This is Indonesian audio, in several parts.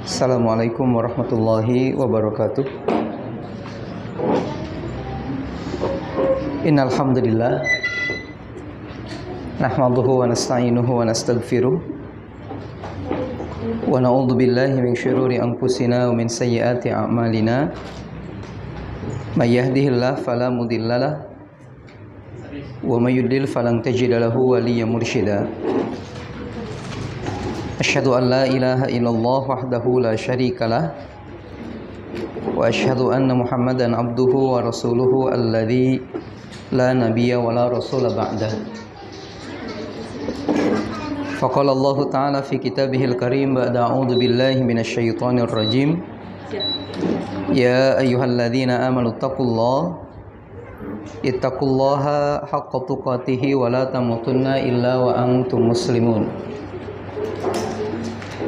Assalamualaikum warahmatullahi wabarakatuh. Innal hamdalillah nahmaduhu wa nasta'inuhu wa nastaghfiruh wa na'udzu billahi min syururi anfusina wa min sayyiati a'malina. May yahdihillahu fala mudhillalah wa may yudlil falan tajida lahu waliyyan mursyida. Asyhadu an la ilaha illallah wahdahu la syarikalah wa asyhadu anna Muhammadan abduhu wa rasuluhu alladzi la nabiyya wa la rasula ba'dah. Faqala Allah ta'ala fi kitabihil karim ba'da a'udzu billahi minasy syaithanir rajim. Ya ayyuhalladzina amanu ittaqullaha haqqa tuqatih wa la tamutunna illa wa antum muslimun.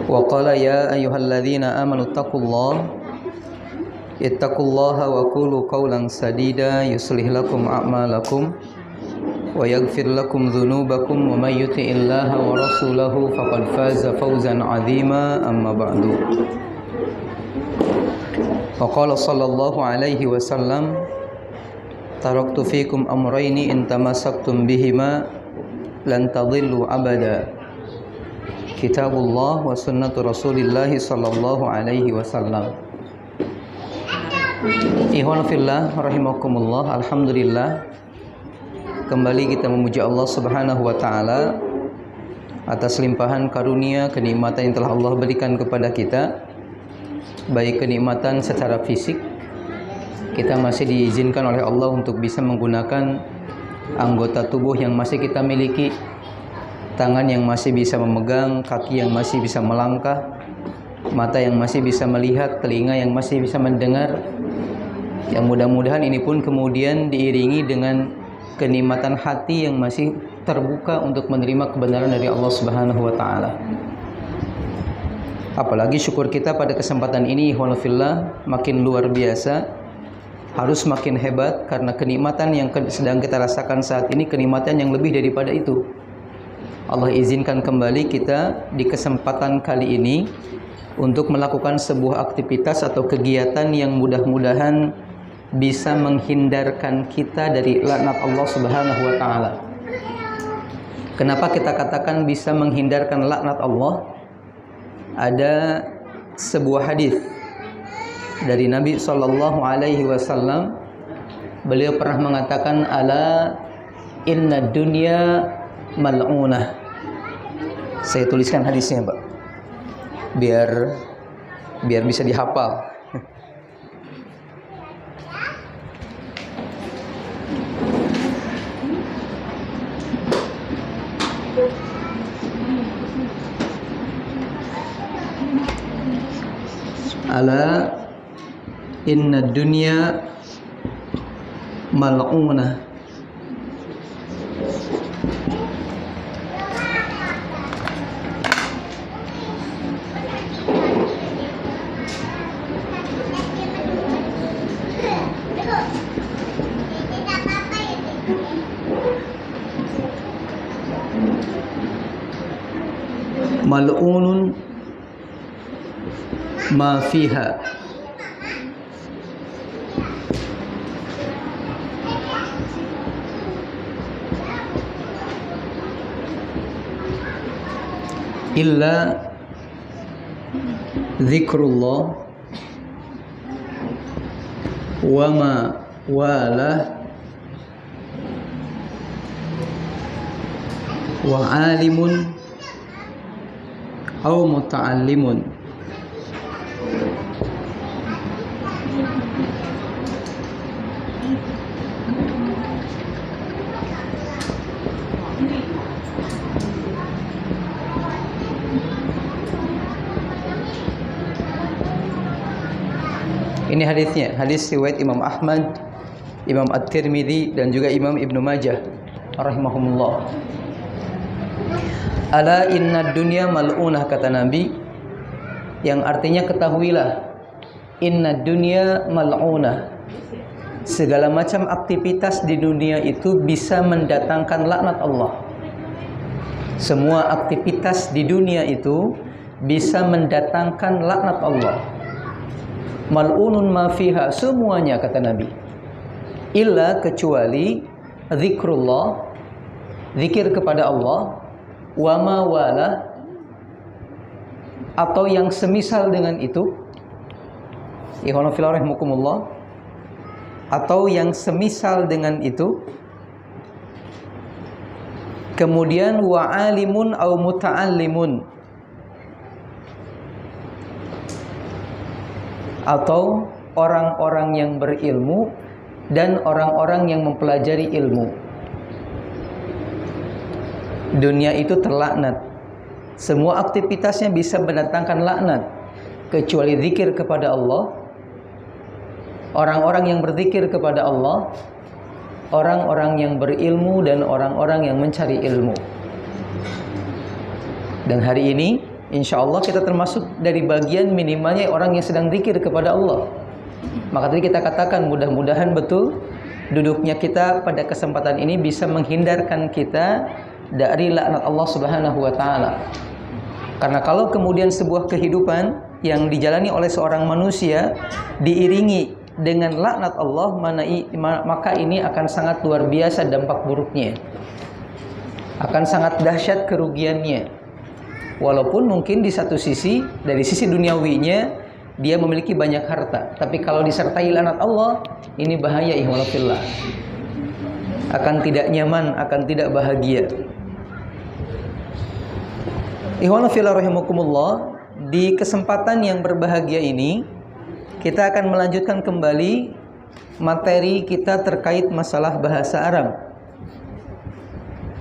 Wa qala ya ayyuhalladzina amanu ittaqullaha wa qulu qawlan sadida yuslih lakum a'malakum wa yaghfir lakum dhunubakum wa may yuti'illaha wa rasulahu faqad faza fawzan 'azima amma ba'du. Wa qala sallallahu alaihi wasallam taraktu fikum amrayni in tamassaktum bihima lan tadhillu abada. Kitabullah wa sunnatu Rasulillah sallallahu alaihi wasallam. Ikhwan fillah rahimakumullah, alhamdulillah kembali kita memuji Allah Subhanahu wa taala atas limpahan karunia kenikmatan yang telah Allah berikan kepada kita, baik kenikmatan secara fisik, kita masih diizinkan oleh Allah untuk bisa menggunakan anggota tubuh yang masih kita miliki, tangan yang masih bisa memegang, kaki yang masih bisa melangkah, mata yang masih bisa melihat, telinga yang masih bisa mendengar. Yang mudah-mudahan ini pun kemudian diiringi dengan kenikmatan hati yang masih terbuka untuk menerima kebenaran dari Allah Subhanahu wa taala. Apalagi syukur kita pada kesempatan ini ikhwan fillah makin luar biasa, harus makin hebat karena kenikmatan yang sedang kita rasakan saat ini kenikmatan yang lebih daripada itu. Allah izinkan kembali kita di kesempatan kali ini untuk melakukan sebuah aktivitas atau kegiatan yang mudah-mudahan bisa menghindarkan kita dari laknat Allah Subhanahu wa taala. Kenapa kita katakan bisa menghindarkan laknat Allah? Ada sebuah hadis dari Nabi sallallahu alaihi wasallam. Beliau pernah mengatakan, ala inna dunya mal'unah. Saya tuliskan hadisnya, Pak, biar bisa dihafal. Ala inna dunya mal'unah. Mal'unun ma fiha. Illa zikrullah wa ma wala wa alimun aw muta'allimun. Ini hadisnya, hadis riwayat Imam Ahmad, Imam At-Tirmidzi dan juga Imam Ibnu Majah rahimahumullah. Ala inna dunya mal'unah, kata Nabi, yang artinya ketahuilah, inna dunya mal'unah, segala macam aktivitas di dunia itu bisa mendatangkan laknat Allah. Semua aktivitas di dunia itu bisa mendatangkan laknat Allah. Mal'unun ma fiha, semuanya kata Nabi. Illa, kecuali zikrullah, zikir kepada Allah, wa ma wala, atau yang semisal dengan itu. Ikhwan fillah rahimakumullah, atau yang semisal dengan itu. Kemudian wa alimun au muta'allimun, atau orang-orang yang berilmu dan orang-orang yang mempelajari ilmu. Dunia itu terlaknat. Semua aktivitasnya bisa mendatangkan laknat, kecuali zikir kepada Allah, orang-orang yang berzikir kepada Allah, orang-orang yang berilmu dan orang-orang yang mencari ilmu. Dan hari ini insya Allah kita termasuk dari bagian minimalnya orang yang sedang zikir kepada Allah. Maka tadi kita katakan mudah-mudahan betul duduknya kita pada kesempatan ini bisa menghindarkan kita dari laknat Allah Subhanahu wa taala. Karena kalau kemudian sebuah kehidupan yang dijalani oleh seorang manusia diiringi dengan laknat Allah, maka ini akan sangat luar biasa dampak buruknya. Akan sangat dahsyat kerugiannya. Walaupun mungkin di satu sisi, dari sisi duniawinya dia memiliki banyak harta, tapi kalau disertai laknat Allah, ini bahaya ikhwan fillah. Akan tidak nyaman, akan tidak bahagia. Ikhwan fillah rahimakumullah, di kesempatan yang berbahagia ini kita akan melanjutkan kembali materi kita terkait masalah bahasa Arab.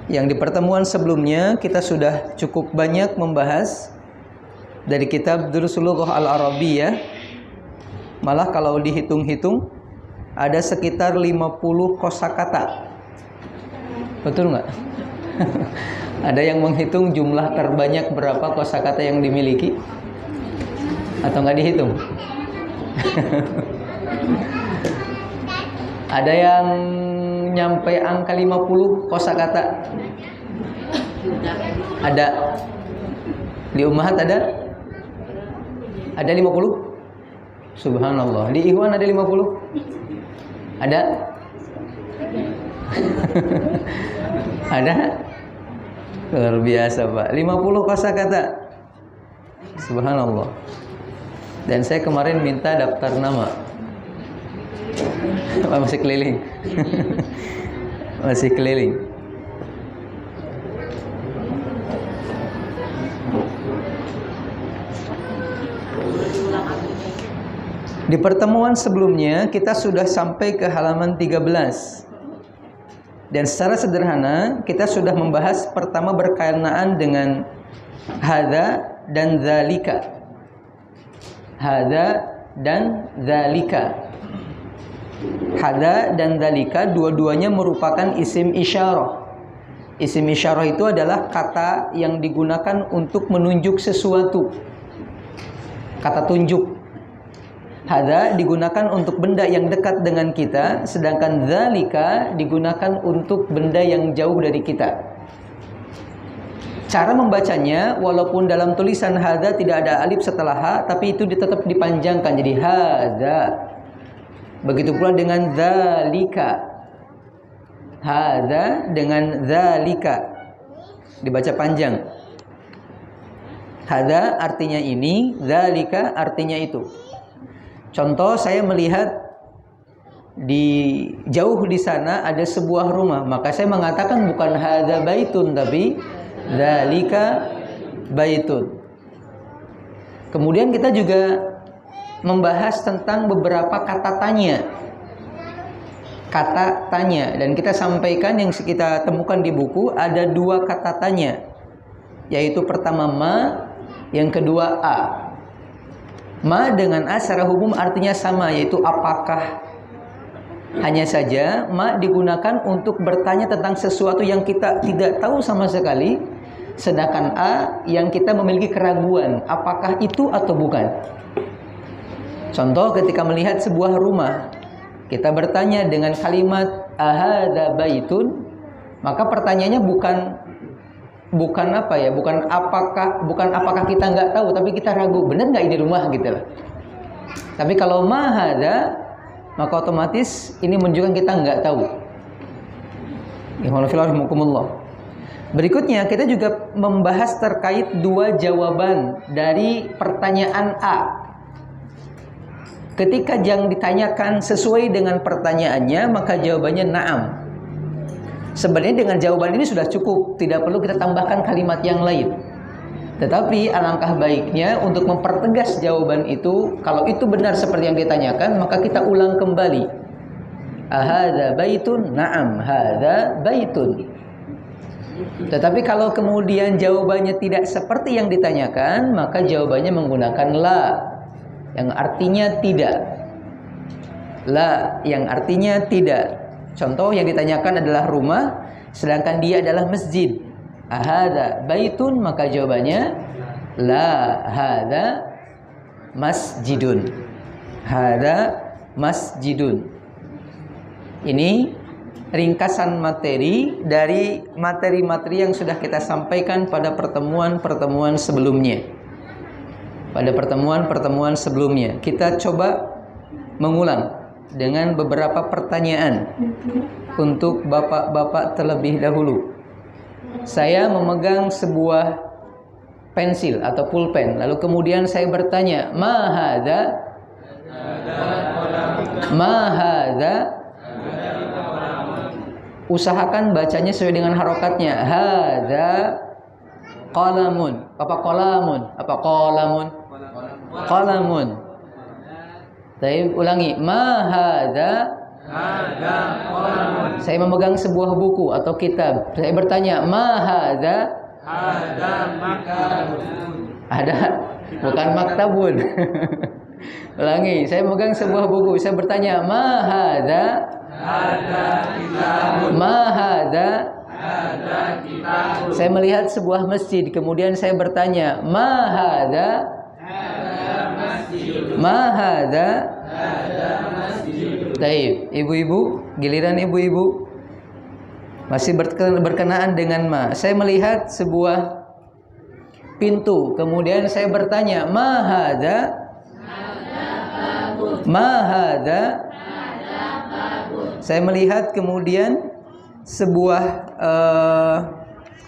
Yang di pertemuan sebelumnya kita sudah cukup banyak membahas dari kitab Durusul Lughah Al-Arabiyyah. Malah kalau dihitung-hitung ada sekitar 50 kosakata. Betul nggak? Ada yang menghitung jumlah terbanyak berapa kosakata yang dimiliki? Atau nggak dihitung? Ada yang nyampe angka 50 kosakata? Ada. Di Ummahat ada? Ada 50? Subhanallah. Di Ikhwan ada 50? Ada? Ada? Luar biasa Pak, 50 kosakata. Subhanallah. Dan saya kemarin minta daftar nama. Masih keliling. Masih keliling. Di pertemuan sebelumnya kita sudah sampai ke halaman 13. Dan secara sederhana kita sudah membahas pertama berkenaan dengan hadza dan dzalika. Hadza dan dzalika. Hadza dan dzalika dua-duanya merupakan isim isyarah. Isim isyarah itu adalah kata yang digunakan untuk menunjuk sesuatu. Kata tunjuk. Hadza digunakan untuk benda yang dekat dengan kita, sedangkan dzalika digunakan untuk benda yang jauh dari kita. Cara membacanya, walaupun dalam tulisan hadza tidak ada alif setelah ha, tapi itu tetap dipanjangkan jadi hadza. Begitu pula dengan dzalika. Hadza dengan dzalika dibaca panjang. Hadza artinya ini, dzalika artinya itu. Contoh, saya melihat di jauh di sana ada sebuah rumah, maka saya mengatakan bukan hadza baitun tapi dzalika baitun. Kemudian kita juga membahas tentang beberapa kata tanya. Kata tanya, dan kita sampaikan yang kita temukan di buku ada 2 kata tanya, yaitu pertama ma, yang kedua a. Ma dengan a secara hukum artinya sama, yaitu apakah. Hanya saja ma digunakan untuk bertanya tentang sesuatu yang kita tidak tahu sama sekali, sedangkan a yang kita memiliki keraguan apakah itu atau bukan. Contoh, ketika melihat sebuah rumah, kita bertanya dengan kalimat ahadza baitun, maka pertanyaannya bukan bukan apa ya, bukan apakah kita nggak tahu, tapi kita ragu, benar nggak ini rumah gitu loh. Tapi kalau ma hadza, maka otomatis ini menunjukkan kita nggak tahu. Berikutnya kita juga membahas terkait dua jawaban dari pertanyaan A. Ketika yang ditanyakan sesuai dengan pertanyaannya, maka jawabannya na'am. Sebenarnya dengan jawaban ini sudah cukup, tidak perlu kita tambahkan kalimat yang lain. Tetapi alangkah baiknya untuk mempertegas jawaban itu, kalau itu benar seperti yang ditanyakan, maka kita ulang kembali. Ahadza baitun? Na'am, hadza baitun. Tetapi kalau kemudian jawabannya tidak seperti yang ditanyakan, maka jawabannya menggunakan la, yang artinya tidak. La, yang artinya tidak. Contoh yang ditanyakan adalah rumah, sedangkan dia adalah masjid. Ahadza baitun, maka jawabannya la, hadza masjidun. Hadza masjidun. Ini ringkasan materi dari materi-materi yang sudah kita sampaikan pada pertemuan-pertemuan sebelumnya. Pada pertemuan-pertemuan sebelumnya, kita coba mengulang dengan beberapa pertanyaan untuk bapak-bapak terlebih dahulu. Saya memegang sebuah pensil atau pulpen, lalu kemudian saya bertanya, ma hadza? Ma hadza? Usahakan bacanya sesuai dengan harokatnya. Hadza qalamun. Apa qalamun? Apa qalamun? Qalamun. Saya ulangi. Ma hadza? Hadza qalamun. Saya memegang sebuah buku atau kitab. Saya bertanya, ma hadza? Hadza maktabun. Ada, bukan maktabun. Ulangi. Saya memegang sebuah buku. Saya bertanya, ma hadza? Hadza kitabun. Ma hadza? Hadza kitabun. Saya melihat sebuah masjid, kemudian saya bertanya, ma hadza? Hadza masjid. Ma hadza? Hadza masjid. Baik, ibu-ibu, giliran ibu-ibu. Masih berkenaan dengan ma. Saya melihat sebuah pintu, kemudian saya bertanya, ma hadza? Ma hadza? Saya melihat kemudian sebuah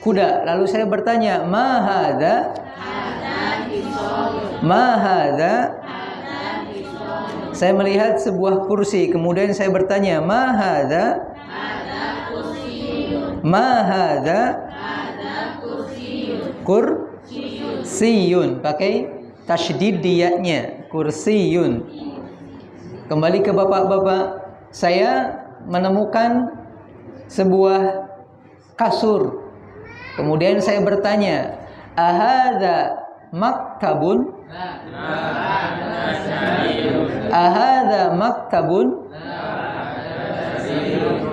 kuda, lalu saya bertanya, ma hadza? Ma hadza? Saya melihat sebuah kursi, kemudian saya bertanya, ma hadza? Ma hadza? Kursiyun. Pakai tasydid dia-nya, kursiyun. Kembali ke bapak-bapak, saya menemukan sebuah kasur. Kemudian saya bertanya, ahadza maktabun? Ahadza maktabun?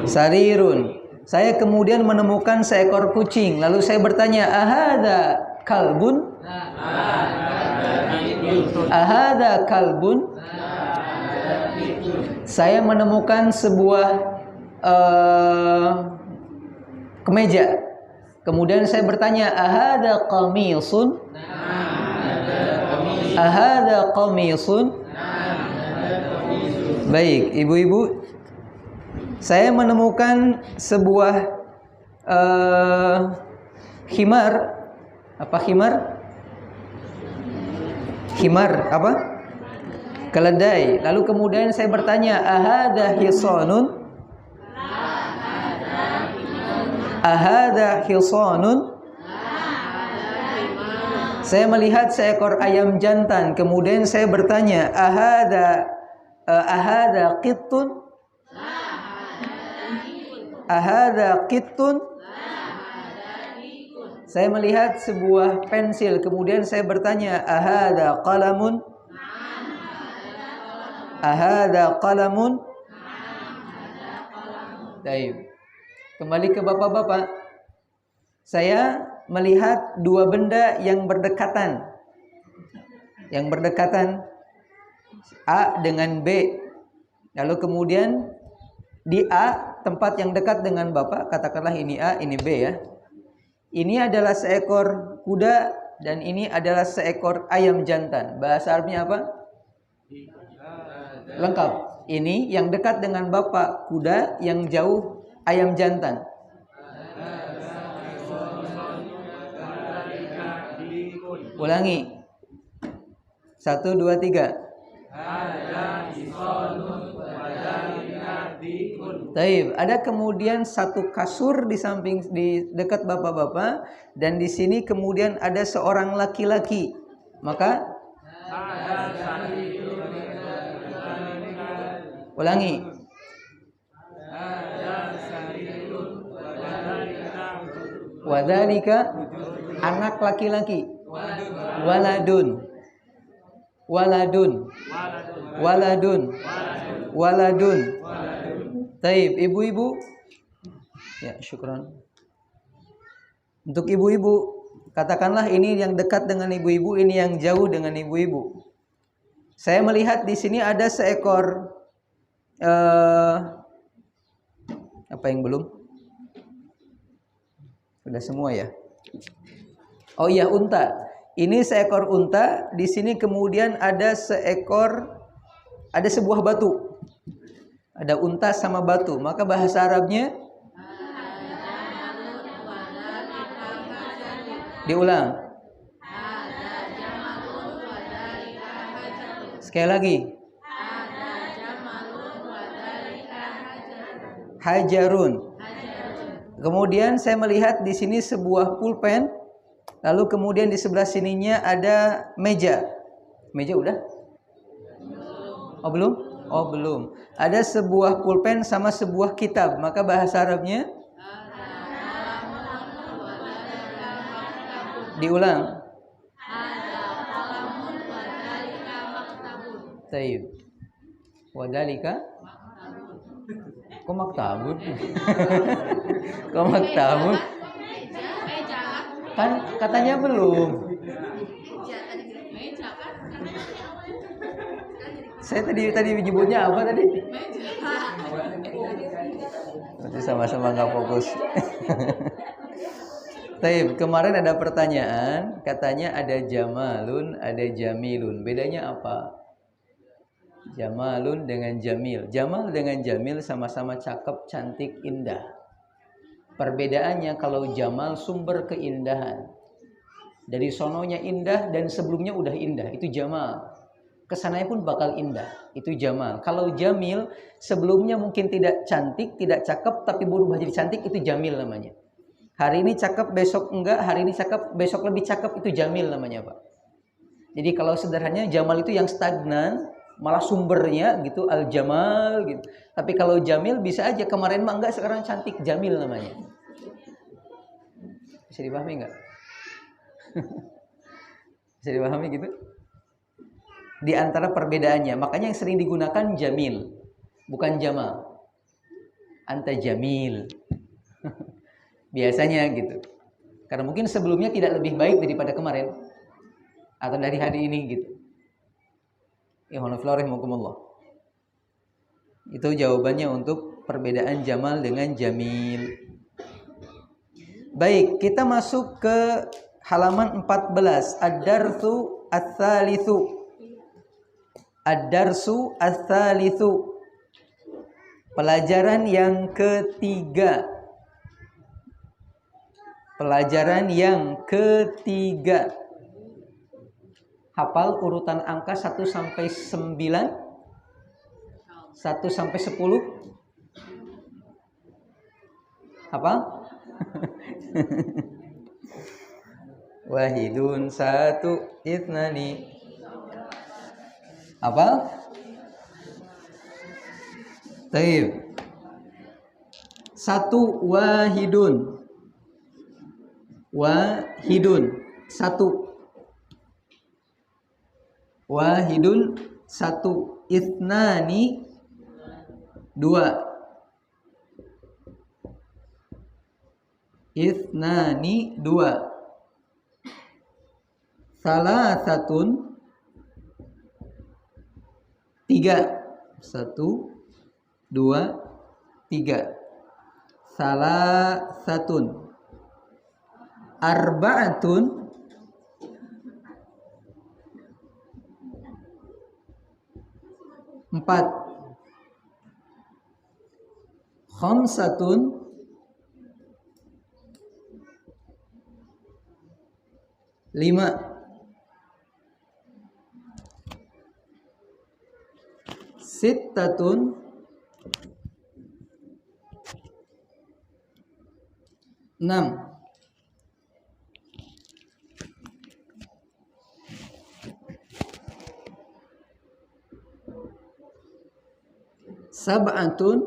Sarirun. Saya kemudian menemukan seekor kucing. Lalu saya bertanya, ahadza kalbun? Ahadza kalbun? Saya menemukan sebuah kemeja. Kemudian saya bertanya, ahadza qamisun? Ahadza qamisun? Baik, ibu-ibu, saya menemukan sebuah khimar. Apa khimar? Khimar apa? Keledai. Lalu kemudian saya bertanya, ahadza hisanun? Ahadza hisanun? Saya melihat seekor ayam jantan. Kemudian saya bertanya, ahadza qittun? Ahadza qittun? Saya melihat sebuah pensil. Kemudian saya bertanya, ahadza qalamun? Ahadza qalamun? Baik. Kembali ke bapak-bapak. Saya melihat dua benda yang berdekatan. Yang berdekatan, A dengan B. Lalu kemudian di A, tempat yang dekat dengan bapak, katakanlah ini A, ini B ya. Ini adalah seekor kuda dan ini adalah seekor ayam jantan. Bahasa Arabnya apa? Lengkap. Ini yang dekat dengan bapak kuda, yang jauh ayam jantan. Ulangi. 1, 2, 3. Taib. Ada kemudian satu kasur di samping, di dekat bapak-bapak, dan di sini kemudian ada seorang laki-laki. Maka ulangi. Wadzalika anak laki-laki. Waladun. Waladun. Waladun. Waladun. Taib, ibu-ibu. Ya, syukran. Untuk ibu-ibu, katakanlah ini yang dekat dengan ibu-ibu, ini yang jauh dengan ibu-ibu. Saya melihat di sini ada seekor apa yang belum? Sudah semua ya? Oh iya, unta. Ini seekor unta. Di sini kemudian ada sebuah batu. Ada unta sama batu. Maka bahasa Arabnya diulang. Sekali lagi. Hajarun. Kemudian saya melihat di sini sebuah pulpen. Lalu kemudian di sebelah sininya ada meja. Meja udah? Oh belum? Oh belum. Ada sebuah pulpen sama sebuah kitab. Maka bahasa Arabnya diulang. Taib. Wadalika. Kok maktabun? Kok maktabun? Kan katanya belum. Saya tadi menyebutnya apa tadi? Nanti sama-sama nggak fokus. Taib, kemarin ada pertanyaan, katanya ada jamalun, ada jamilun. Bedanya apa? Jamalun dengan jamil. Jamal dengan jamil sama-sama cakep, cantik, indah. Perbedaannya kalau jamal sumber keindahan. Dari sononya indah dan sebelumnya udah indah, itu jamal. Kesananya pun bakal indah, itu jamal. Kalau jamil sebelumnya mungkin tidak cantik, tidak cakep, tapi berubah jadi cantik, itu jamil namanya. Hari ini cakep, besok enggak, hari ini cakep, besok lebih cakep, itu jamil namanya, Pak. Jadi kalau sederhananya jamal itu yang stagnan, malah sumbernya gitu, al-jamal gitu. Tapi kalau jamil bisa aja kemarin mah enggak, sekarang cantik, jamil namanya. Bisa dipahami enggak? Bisa dipahami gitu? Di antara perbedaannya, makanya yang sering digunakan jamil, bukan jamal. Anta jamil. Biasanya gitu. Karena mungkin sebelumnya tidak lebih baik daripada kemarin atau dari hari ini gitu. Itu jawabannya untuk perbedaan jamal dengan jamil. Baik, kita masuk ke halaman 14. Ad-darsu ats-tsalitsu. Ad-darsu ats-tsalitsu. Pelajaran yang ketiga. Pelajaran yang ketiga. Hafal urutan angka 1 sampai 9? 1 sampai 10? Hafal? Wahidun, satu, itnani. Hafal? Taib. 1 wahidun. Wahidun, 1. Wahidun, 1. Itnani, 2. Itnani, 2. Salasatun, 3. 1, 2, 3. Salasatun. arba'atun empat, khamsatun lima, sittatun enam, sab'atun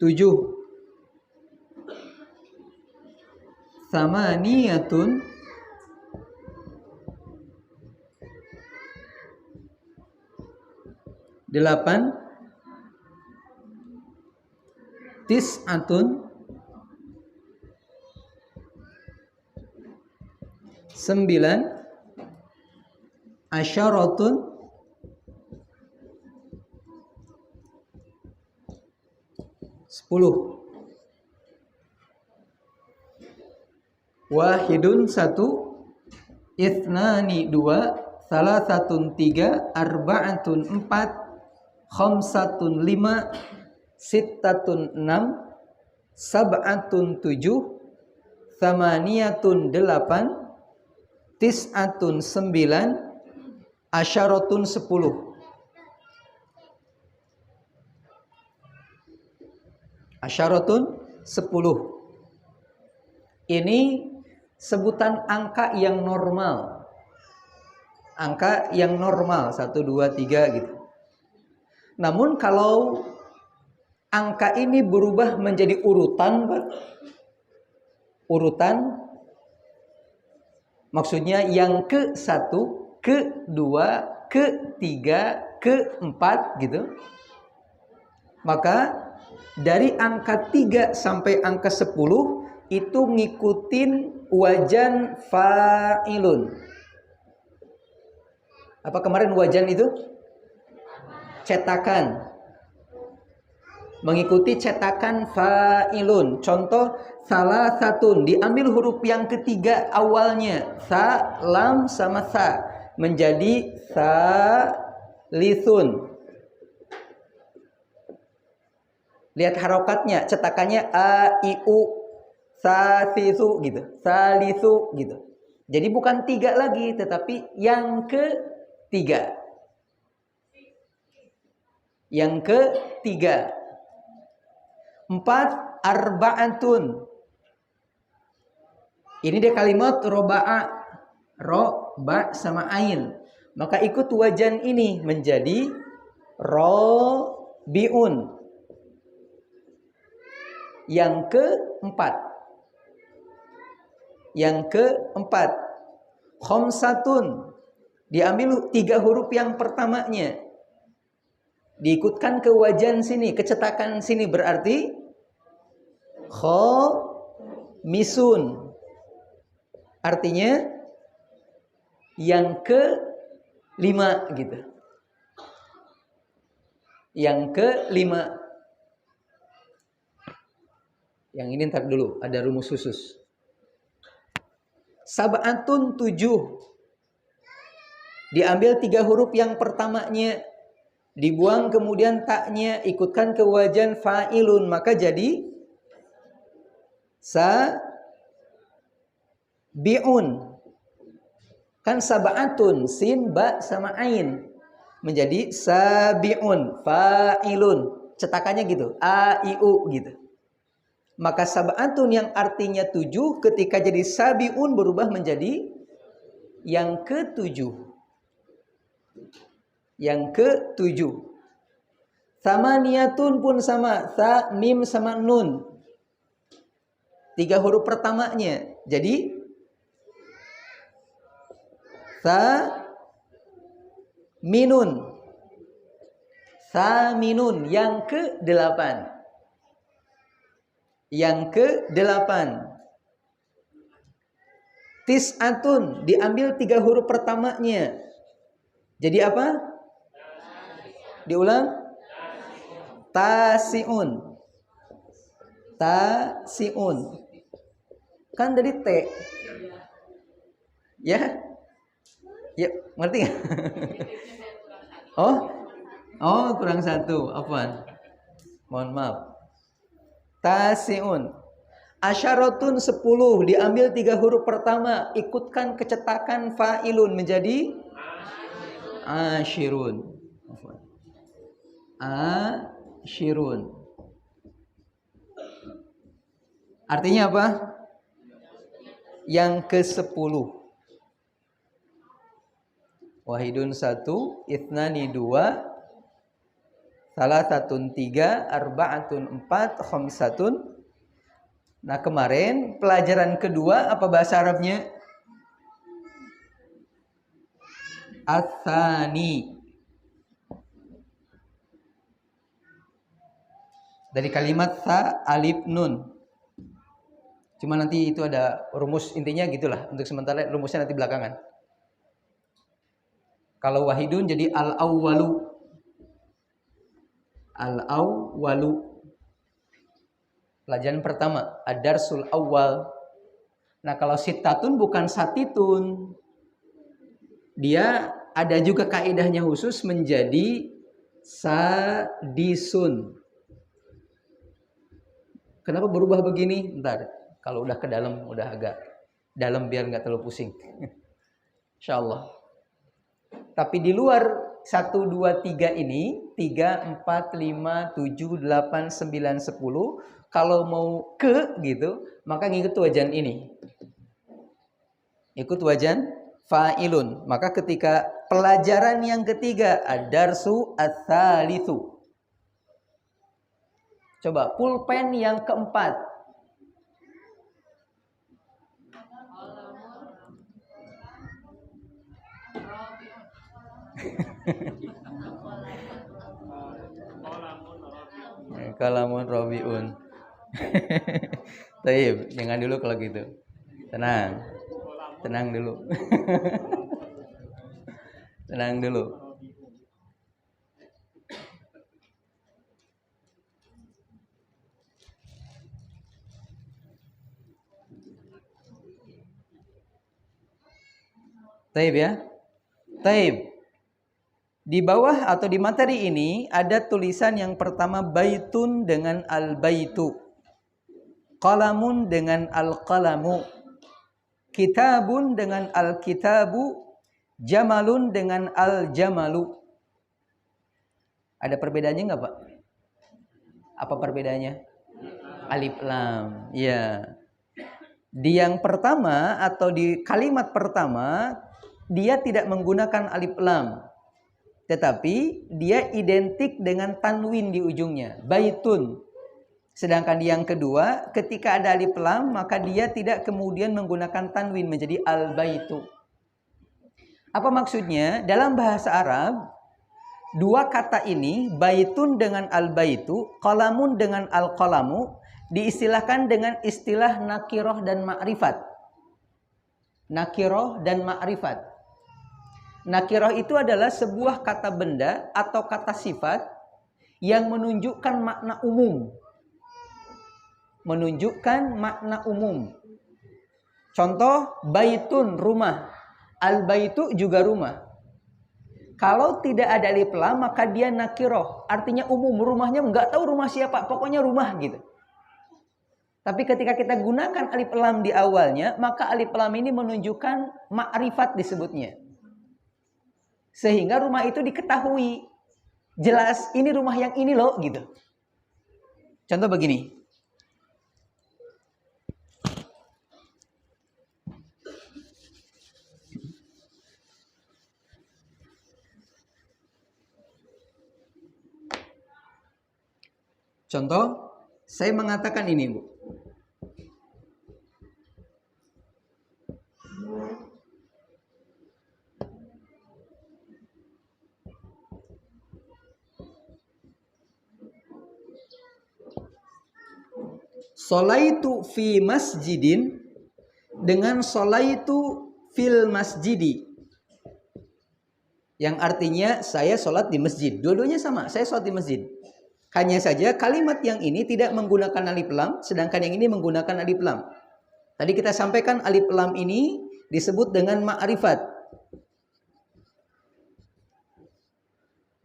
tujuh, thamaniyatun delapan, tis'atun sembilan, asyaratun sepuluh, wahidun satu, ithnani dua, salasatun tiga, arba'atun empat, khamsatun lima, sittatun enam, sab'atun tujuh, thamaniyatun delapan, tis'atun sembilan, asyaratun sepuluh. Asyaratun sepuluh. Ini sebutan angka yang normal. Angka yang normal 1, 2, 3 gitu. Namun kalau angka ini berubah menjadi urutan, Pak. Urutan maksudnya yang ke-1, ke-2, ke-3, ke-4 gitu. Maka dari angka 3 sampai angka 10 itu ngikutin wajan fa'ilun. Apa kemarin wajan itu? Cetakan. Mengikuti cetakan fa'ilun. Contoh salasatun, diambil huruf yang ketiga awalnya, sa, lam sama sa, menjadi salisun. Lihat harokatnya, cetakannya a, i, u, sasisu gitu, salisu gitu. Jadi bukan 3 lagi, tetapi yang ketiga. Yang ketiga. 4, arba'atun. Ini dia kalimat roba'a, roba sama ain. Maka ikut wajan ini menjadi robiun. Yang keempat. Yang keempat. Khamsatun. Diambil 3 huruf yang pertamanya. Diikutkan ke wajan sini, ke cetakan sini, berarti khamisun. Artinya yang ke-5 gitu. Yang ke-5. Yang ini ntar dulu, ada rumus khusus. Sab'atun 7. Diambil 3 huruf yang pertamanya, dibuang kemudian taknya, ikutkan ke wajan fa'ilun, maka jadi sabi'un. Kan sab'atun, sin, ba sama ain, menjadi sabi'un, fa'ilun. Cetakannya gitu, a, i, u gitu. Maka sab'atun yang artinya 7 ketika jadi sabi'un berubah menjadi yang ke-7. Yang ke-7. Thamaniyatun pun sama, tha, mim sama nun. 3 huruf pertamanya. Jadi tha minun. Tha minun yang ke-8. Yang ke-8. Tis'atun, diambil 3 huruf pertamanya. Jadi apa? Diulang. Tasi'un. Tasiun. Kan dari T. Ya? Ya, ngerti nggak? Oh, kurang satu. Apaan? Mohon maaf. Tasiun. Asyaratun 10. Diambil 3 huruf pertama. Ikutkan kecetakan fa'ilun menjadi asyirun. Asyirun. Artinya apa? Yang ke-10. Wahidun 1, itnani 2, salasatun 3, arba'atun 4, khamsatun. Nah, kemarin pelajaran kedua apa bahasa Arabnya? Ats-tsani. Dari kalimat sa alif nun. Cuma nanti itu ada rumus intinya gitulah. Untuk sementara rumusnya nanti belakangan. Kalau wahidun jadi al-awwalu. Al-awwalu. Pelajaran pertama, ad-darsul awwal. Nah, kalau sittatun bukan satitun. Dia ada juga kaidahnya khusus menjadi sadisun. Kenapa berubah begini? Ntar, kalau udah ke dalam, udah agak dalam biar nggak terlalu pusing. Insyaallah. Tapi di luar 1, 2, 3 ini 3, 4, 5, 7, 8, 9, 10. Kalau mau ke gitu, maka ngikut wajan ini. Ikut wajan fa'ilun. Maka ketika pelajaran yang ketiga, ad-darsu ats-tsalitsu. Coba pulpen yang keempat. Kalamun Robiun. Taib, jangan dulu kalau gitu. Tenang. Tenang dulu. Tenang dulu. Taib ya. Taib. Di bawah atau di materi ini ada tulisan yang pertama baitun dengan al-baitu. Qalamun dengan al-qalamu. Kitabun dengan al-kitabu. Jamalun dengan al-jamalu. Ada perbedaannya nggak, Pak? Apa perbedaannya? Alif lam. Ya. Di yang pertama atau di kalimat pertama dia tidak menggunakan alif lam. Tetapi dia identik dengan tanwin di ujungnya, baitun. Sedangkan di yang kedua, ketika ada alif lam, maka dia tidak kemudian menggunakan tanwin menjadi al-baitu. Apa maksudnya? Dalam bahasa Arab, dua kata ini, baitun dengan al-baitu, qalamun dengan al-qalamu, diistilahkan dengan istilah nakiroh dan ma'rifat. Nakiroh dan ma'rifat. Nakiroh itu adalah sebuah kata benda atau kata sifat yang menunjukkan makna umum. Menunjukkan makna umum. Contoh, baitun, rumah. Al-baitu juga rumah. Kalau tidak ada alif lam, maka dia nakiroh. Artinya umum, rumahnya nggak tahu rumah siapa, pokoknya rumah gitu. Tapi ketika kita gunakan alif lam di awalnya, maka alif lam ini menunjukkan ma'rifat disebutnya. Sehingga rumah itu diketahui. Jelas, ini rumah yang ini loh, gitu. Contoh begini. Contoh, saya mengatakan ini, Bu. Sholaitu fi masjidin dengan sholaitu fil masjidi. Yang artinya saya sholat di masjid. Dua-duanya sama, saya sholat di masjid. Hanya saja kalimat yang ini tidak menggunakan alif lam, sedangkan yang ini menggunakan alif lam. Tadi kita sampaikan alif lam ini disebut dengan ma'rifat.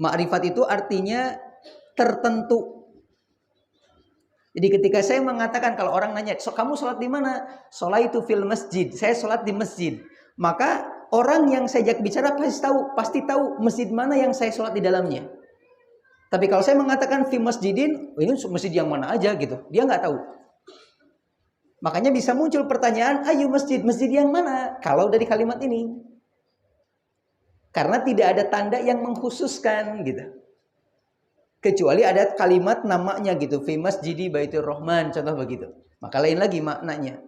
Ma'rifat itu artinya tertentu. Jadi ketika saya mengatakan, kalau orang nanya, kamu sholat di mana? Sholaitu fil masjid. Saya sholat di masjid. Maka orang yang saya ajak bicara pasti tahu masjid mana yang saya sholat di dalamnya. Tapi kalau saya mengatakan fi masjidin, ini masjid yang mana aja gitu. Dia nggak tahu. Makanya bisa muncul pertanyaan, ayo masjid yang mana? Kalau dari kalimat ini. Karena tidak ada tanda yang mengkhususkan gitu. Kecuali ada kalimat namanya gitu, fi masjidi baitur rahman, contoh begitu. Maka lain lagi maknanya.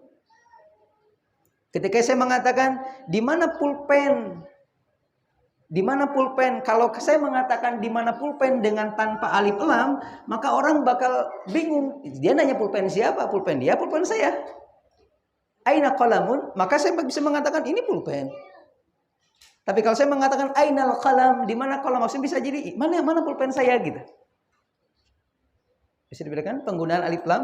Ketika saya mengatakan di mana pulpen? Di mana pulpen? Kalau saya mengatakan di mana pulpen dengan tanpa alif lam, maka orang bakal bingung. Dia nanya pulpen siapa? Pulpen dia, pulpen saya. Aina qalamun? Maka saya bisa mengatakan ini pulpen. Tapi kalau saya mengatakan ainal qalam, di mana qalam? Maksudnya bisa jadi mana pulpen saya gitu. Bisa dibedakan penggunaan alif lam?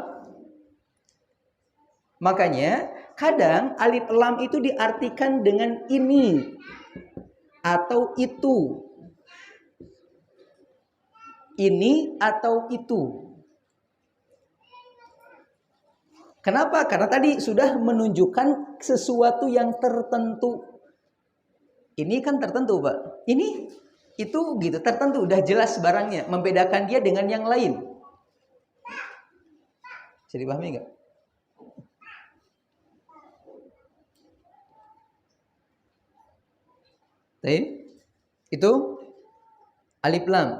Makanya kadang alif lam itu diartikan dengan ini atau itu. Ini atau itu. Kenapa? Karena tadi sudah menunjukkan sesuatu yang tertentu. Ini kan tertentu, Pak. Ini, itu gitu, tertentu. Udah jelas barangnya. Membedakan dia dengan yang lain. Bisa dipahami nggak? Itu alif lam.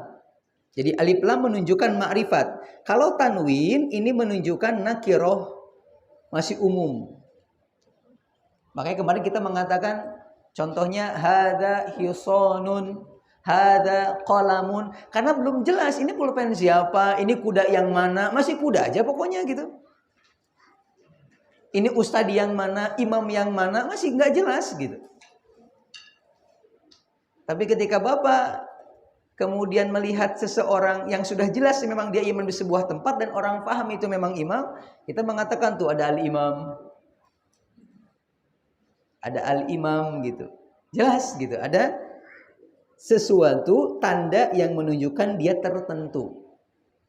Jadi alif lam menunjukkan ma'rifat. Kalau tanwin ini menunjukkan nakiroh, masih umum. Makanya kemarin kita mengatakan contohnya hadza hisonun, hadza qalamun, karena belum jelas ini pulpen siapa, ini kuda yang mana, masih kuda aja pokoknya gitu. Ini ustadz yang mana, imam yang mana, masih nggak jelas gitu. Tapi ketika Bapak kemudian melihat seseorang yang sudah jelas memang dia imam di sebuah tempat dan orang paham itu memang imam, kita mengatakan tuh ada al-imam. Ada al-imam gitu. Jelas gitu, ada sesuatu tanda yang menunjukkan dia tertentu.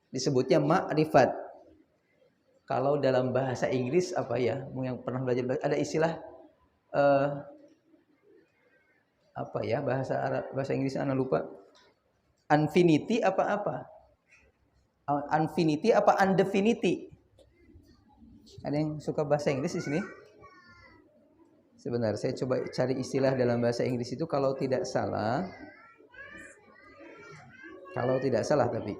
Disebutnya ma'rifat. Kalau dalam bahasa Inggris apa ya? Yang pernah belajar ada istilah apa ya bahasa Arab, bahasa Inggris ana lupa. Infinity apa? Infinity apa undefinity? Ada yang suka bahasa Inggris di sini? Sebentar, saya coba cari istilah dalam bahasa Inggris itu kalau tidak salah. Kalau tidak salah tapi.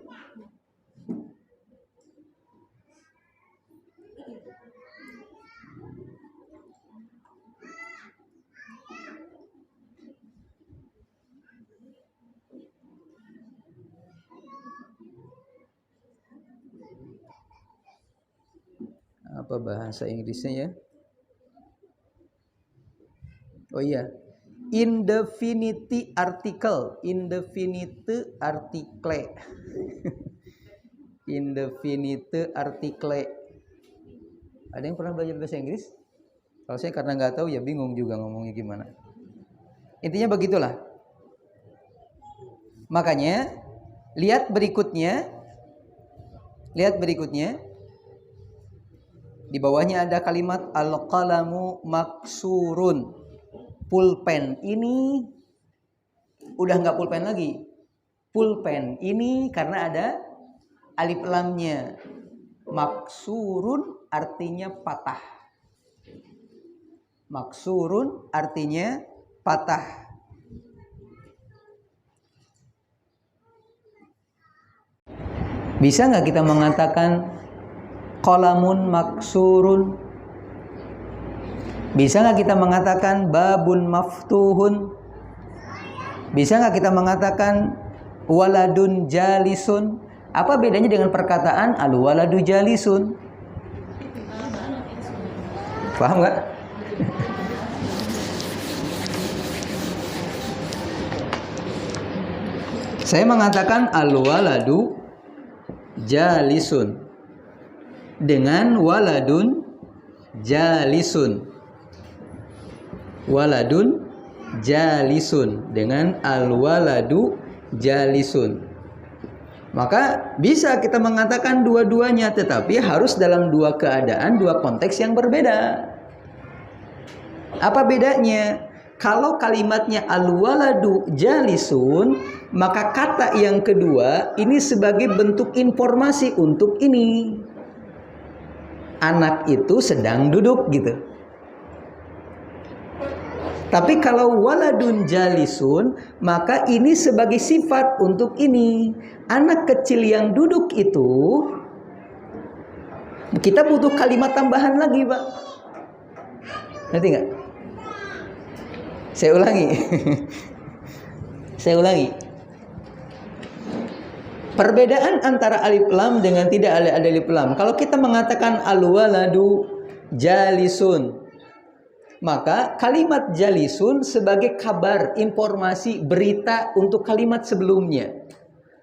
Apa bahasa Inggrisnya ya? Oh iya, indefinite article, indefinite article, indefinite article. Ada yang pernah belajar bahasa Inggris? Kalau saya karena nggak tahu ya bingung juga ngomongnya gimana. Intinya begitulah. Makanya lihat berikutnya. Di bawahnya ada kalimat al-qalamu maksurun. Pulpen ini udah nggak pulpen lagi. Pulpen ini karena ada alif lamnya. Maksurun artinya patah. Maksurun artinya patah. Bisa nggak kita mengatakan qalamun maksurun? Bisa nggak kita mengatakan babun maftuhun? Bisa nggak kita mengatakan waladun jalisun? Apa bedanya dengan perkataan al-waladu jalisun? Paham nggak? Saya mengatakan al-waladu jalisun dengan waladun jalisun. Waladun jalisun dengan al-waladu jalisun. Maka bisa kita mengatakan dua-duanya, tetapi harus dalam dua keadaan, dua konteks yang berbeda. Apa bedanya? Kalau kalimatnya al-waladu jalisun, maka kata yang kedua ini sebagai bentuk informasi untuk ini. Anak itu sedang duduk gitu. Tapi kalau waladun jalisun, maka ini sebagai sifat untuk ini. Anak kecil yang duduk itu, kita butuh kalimat tambahan lagi, Pak. Ngerti nggak? Saya ulangi. Saya ulangi. Perbedaan antara alif lam dengan tidak ada alif lam. Kalau kita mengatakan al-waladu jalisun, maka kalimat jalisun sebagai kabar, informasi, berita untuk kalimat sebelumnya.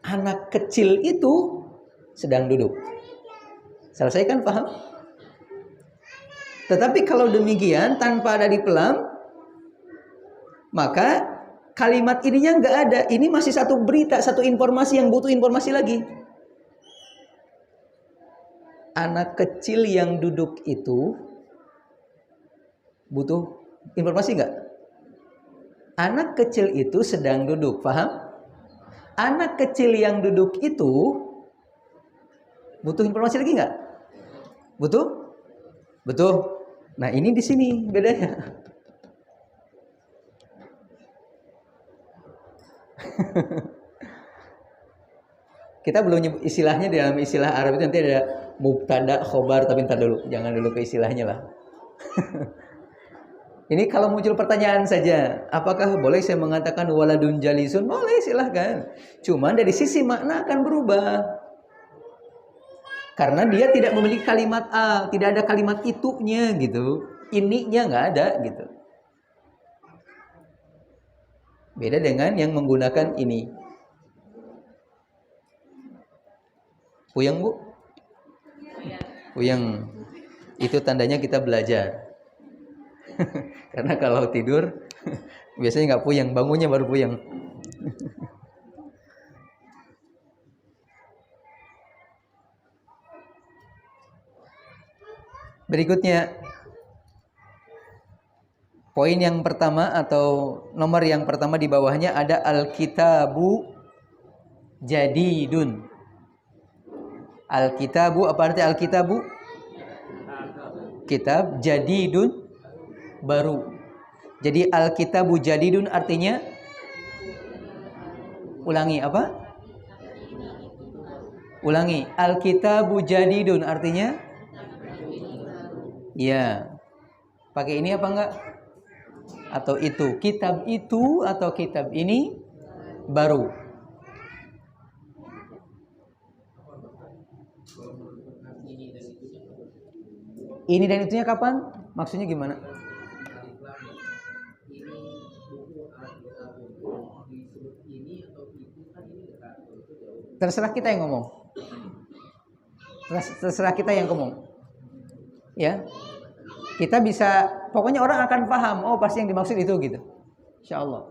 Anak kecil itu sedang duduk. Selesai kan, paham? Tetapi kalau demikian tanpa ada alif lam, maka kalimat ininya nggak ada. Ini masih satu berita, satu informasi yang butuh informasi lagi. Anak kecil yang duduk itu butuh informasi nggak? Anak kecil itu sedang duduk, paham? Anak kecil yang duduk itu butuh informasi lagi nggak? Butuh? Betul. Nah ini di sini bedanya. Kita belum nyebut istilahnya. Dalam istilah Arab itu nanti ada mubtada, khobar, tapi ntar dulu, jangan dulu ke istilahnya lah. Ini kalau muncul pertanyaan saja, apakah boleh saya mengatakan waladun jalisun? Boleh, silahkan. Cuman dari sisi makna akan berubah. Karena dia tidak memiliki kalimat a, tidak ada kalimat itunya gitu. Ininya nggak ada gitu. Beda dengan yang menggunakan ini. Puyeng, Bu? Puyeng. Itu tandanya kita belajar. Karena kalau tidur biasanya nggak puyeng, bangunnya baru puyeng. Berikutnya, poin yang pertama atau nomor yang pertama di bawahnya ada al-kitabu jadidun. Al-kitabu, apa arti al-kitabu? Kitab, jadidun baru. Jadi al-kitabu jadidun artinya, ulangi apa? Ulangi. Al-kitabu jadidun artinya, ya. Pakai ini apa enggak? Atau itu. Kitab itu atau kitab ini baru. Ini dan itunya kapan? Maksudnya gimana? Terserah kita yang ngomong. Terserah kita yang ngomong. Ya. Kita bisa, pokoknya orang akan paham, oh pasti yang dimaksud itu gitu. Insyaallah.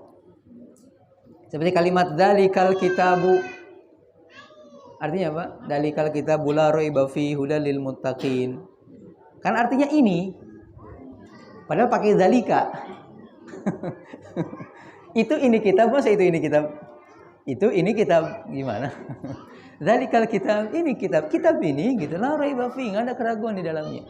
Seperti kalimat dalikal kitabu. Artinya apa? Dalikal kitabu la raiba fihi hudal lil muttaqin. Kan artinya ini. Padahal pakai dalika. Itu ini kitab, masa itu ini kitab? Itu ini kitab gimana? Dalikal kitab, ini kitab. Kitab ini gitu, la raiba fihi, enggak ada keraguan di dalamnya.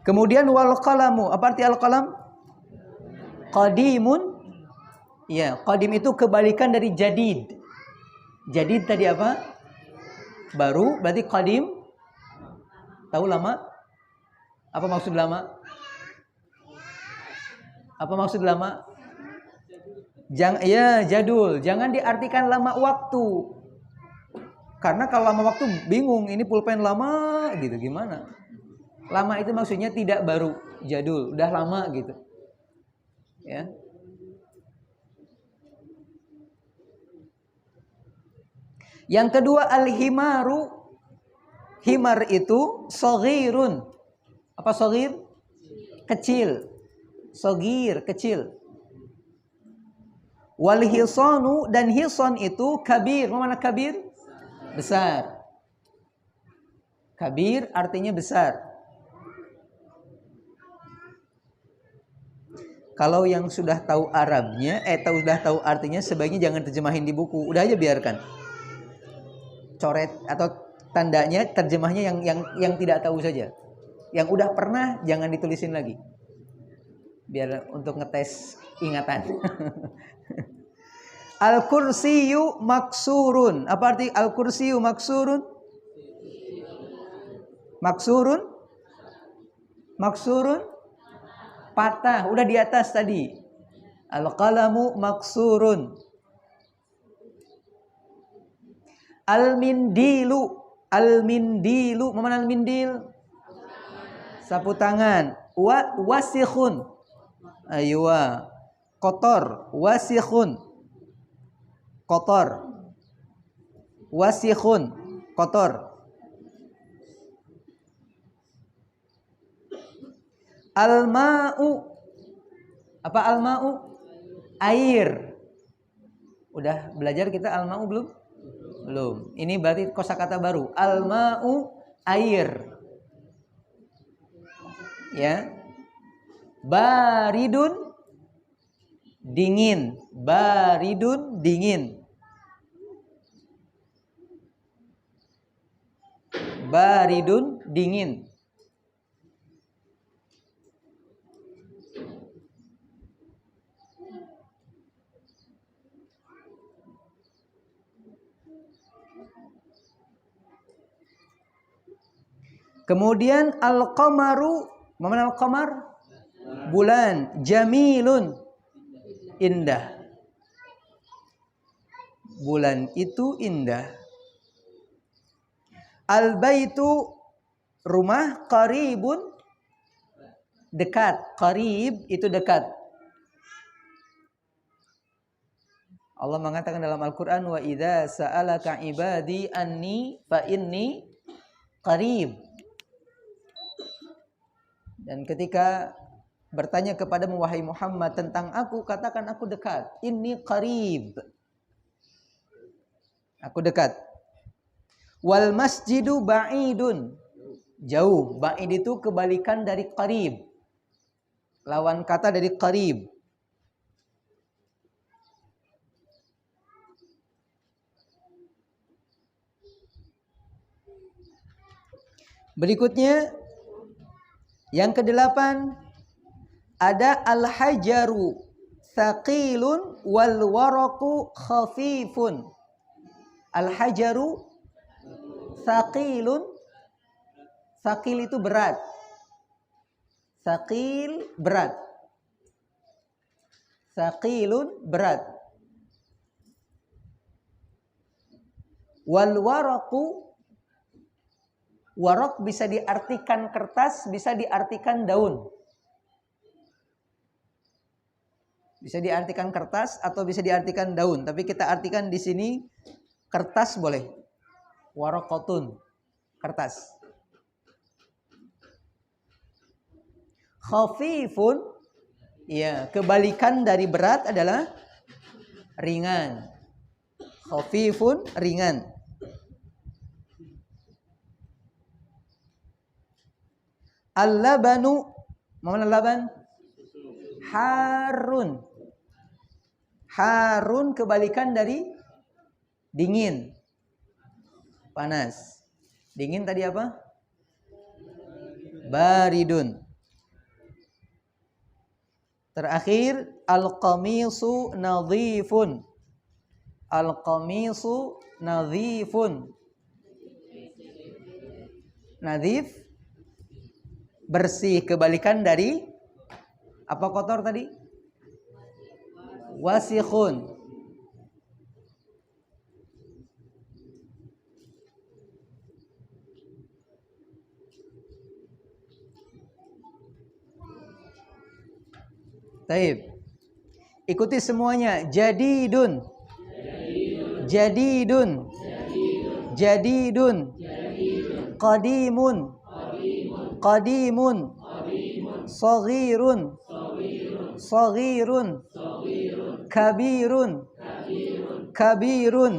Kemudian wal qalamu, apa arti al qalam? Qadimun. Ya, qadim itu kebalikan dari jadid. Jadid tadi apa? Baru, berarti qadim. Tahu lama? Apa maksud lama? Apa maksud lama? Ya, jadul. Jangan diartikan lama waktu. Karena kalau lama waktu bingung, ini pulpen lama gitu, gimana? Lama itu maksudnya tidak baru, jadul, udah lama gitu. Ya. Yang kedua al-himaru. Himar itu saghirun. Apa saghir? Kecil. Saghir, kecil. Wal hisanu, dan hison itu kabir. Mana kabir? Besar. Kabir artinya besar. Kalau yang sudah tahu Arabnya, sudah tahu artinya, sebaiknya jangan terjemahin di buku. Udah aja biarkan. Coret atau tandanya, terjemahnya yang tidak tahu saja. Yang udah pernah jangan ditulisin lagi. Biar untuk ngetes ingatan. Al-kursiyu maksurun. Apa arti al-kursiyu maksurun? Maksurun? Maksurun? Patah. Udah di atas tadi. Al-qalamu maksurun. Al-mindilu. Al-mindilu. Mana al-mindil? Sapu tangan. Wasikhun. Aywa. Kotor. Wasikhun. Kotor. Wasikhun. Kotor. Al-ma'u. Apa al-ma'u? Air. Udah belajar kita al-ma'u belum? Belum. Ini berarti kosakata baru. Al-ma'u, air. Ya. Baridun, dingin. Baridun, dingin. Baridun, dingin. Kemudian al-qamaru, mana al-qamar? Bulan. Jamilun, indah. Bulan itu indah. Al-baitu, rumah. Qaribun, dekat. Qarib itu dekat. Allah mengatakan dalam Al-Quran, wa idza sa'alaka ibadi anni fa inni qarib. Dan ketika bertanya kepadamu wahai Muhammad tentang aku, katakan aku dekat. Inni qarib. Aku dekat. Wal masjidu ba'idun, jauh. Ba'id itu kebalikan dari qarib. Lawan kata dari qarib. Berikutnya yang kedelapan ada al-hajaru thaqilun wal waraqu khafifun. Al-hajaru thaqilun. Thaqil itu berat. Thaqil berat. Thaqilun berat. Wal waraqu, waraq bisa diartikan kertas, bisa diartikan daun. Bisa diartikan kertas atau bisa diartikan daun, tapi kita artikan di sini kertas boleh. Waraqatun, kertas. Khafifun, ya, kebalikan dari berat adalah ringan. Khafifun, ringan. Al-labanu, mana laban? Harun. Harun kebalikan dari dingin. Panas. Dingin tadi apa? Baridun. Terakhir al-qamisu nadhifun. Al-qamisu nadhifun. Nadhif, bersih, kebalikan dari apa kotor tadi? Wasikhun. Taib. Ikuti semuanya. Jadidun. Jadidun. Jadidun. Qadimun. Qadimun. Saghirun. Saghirun. Kabirun. Kabirun.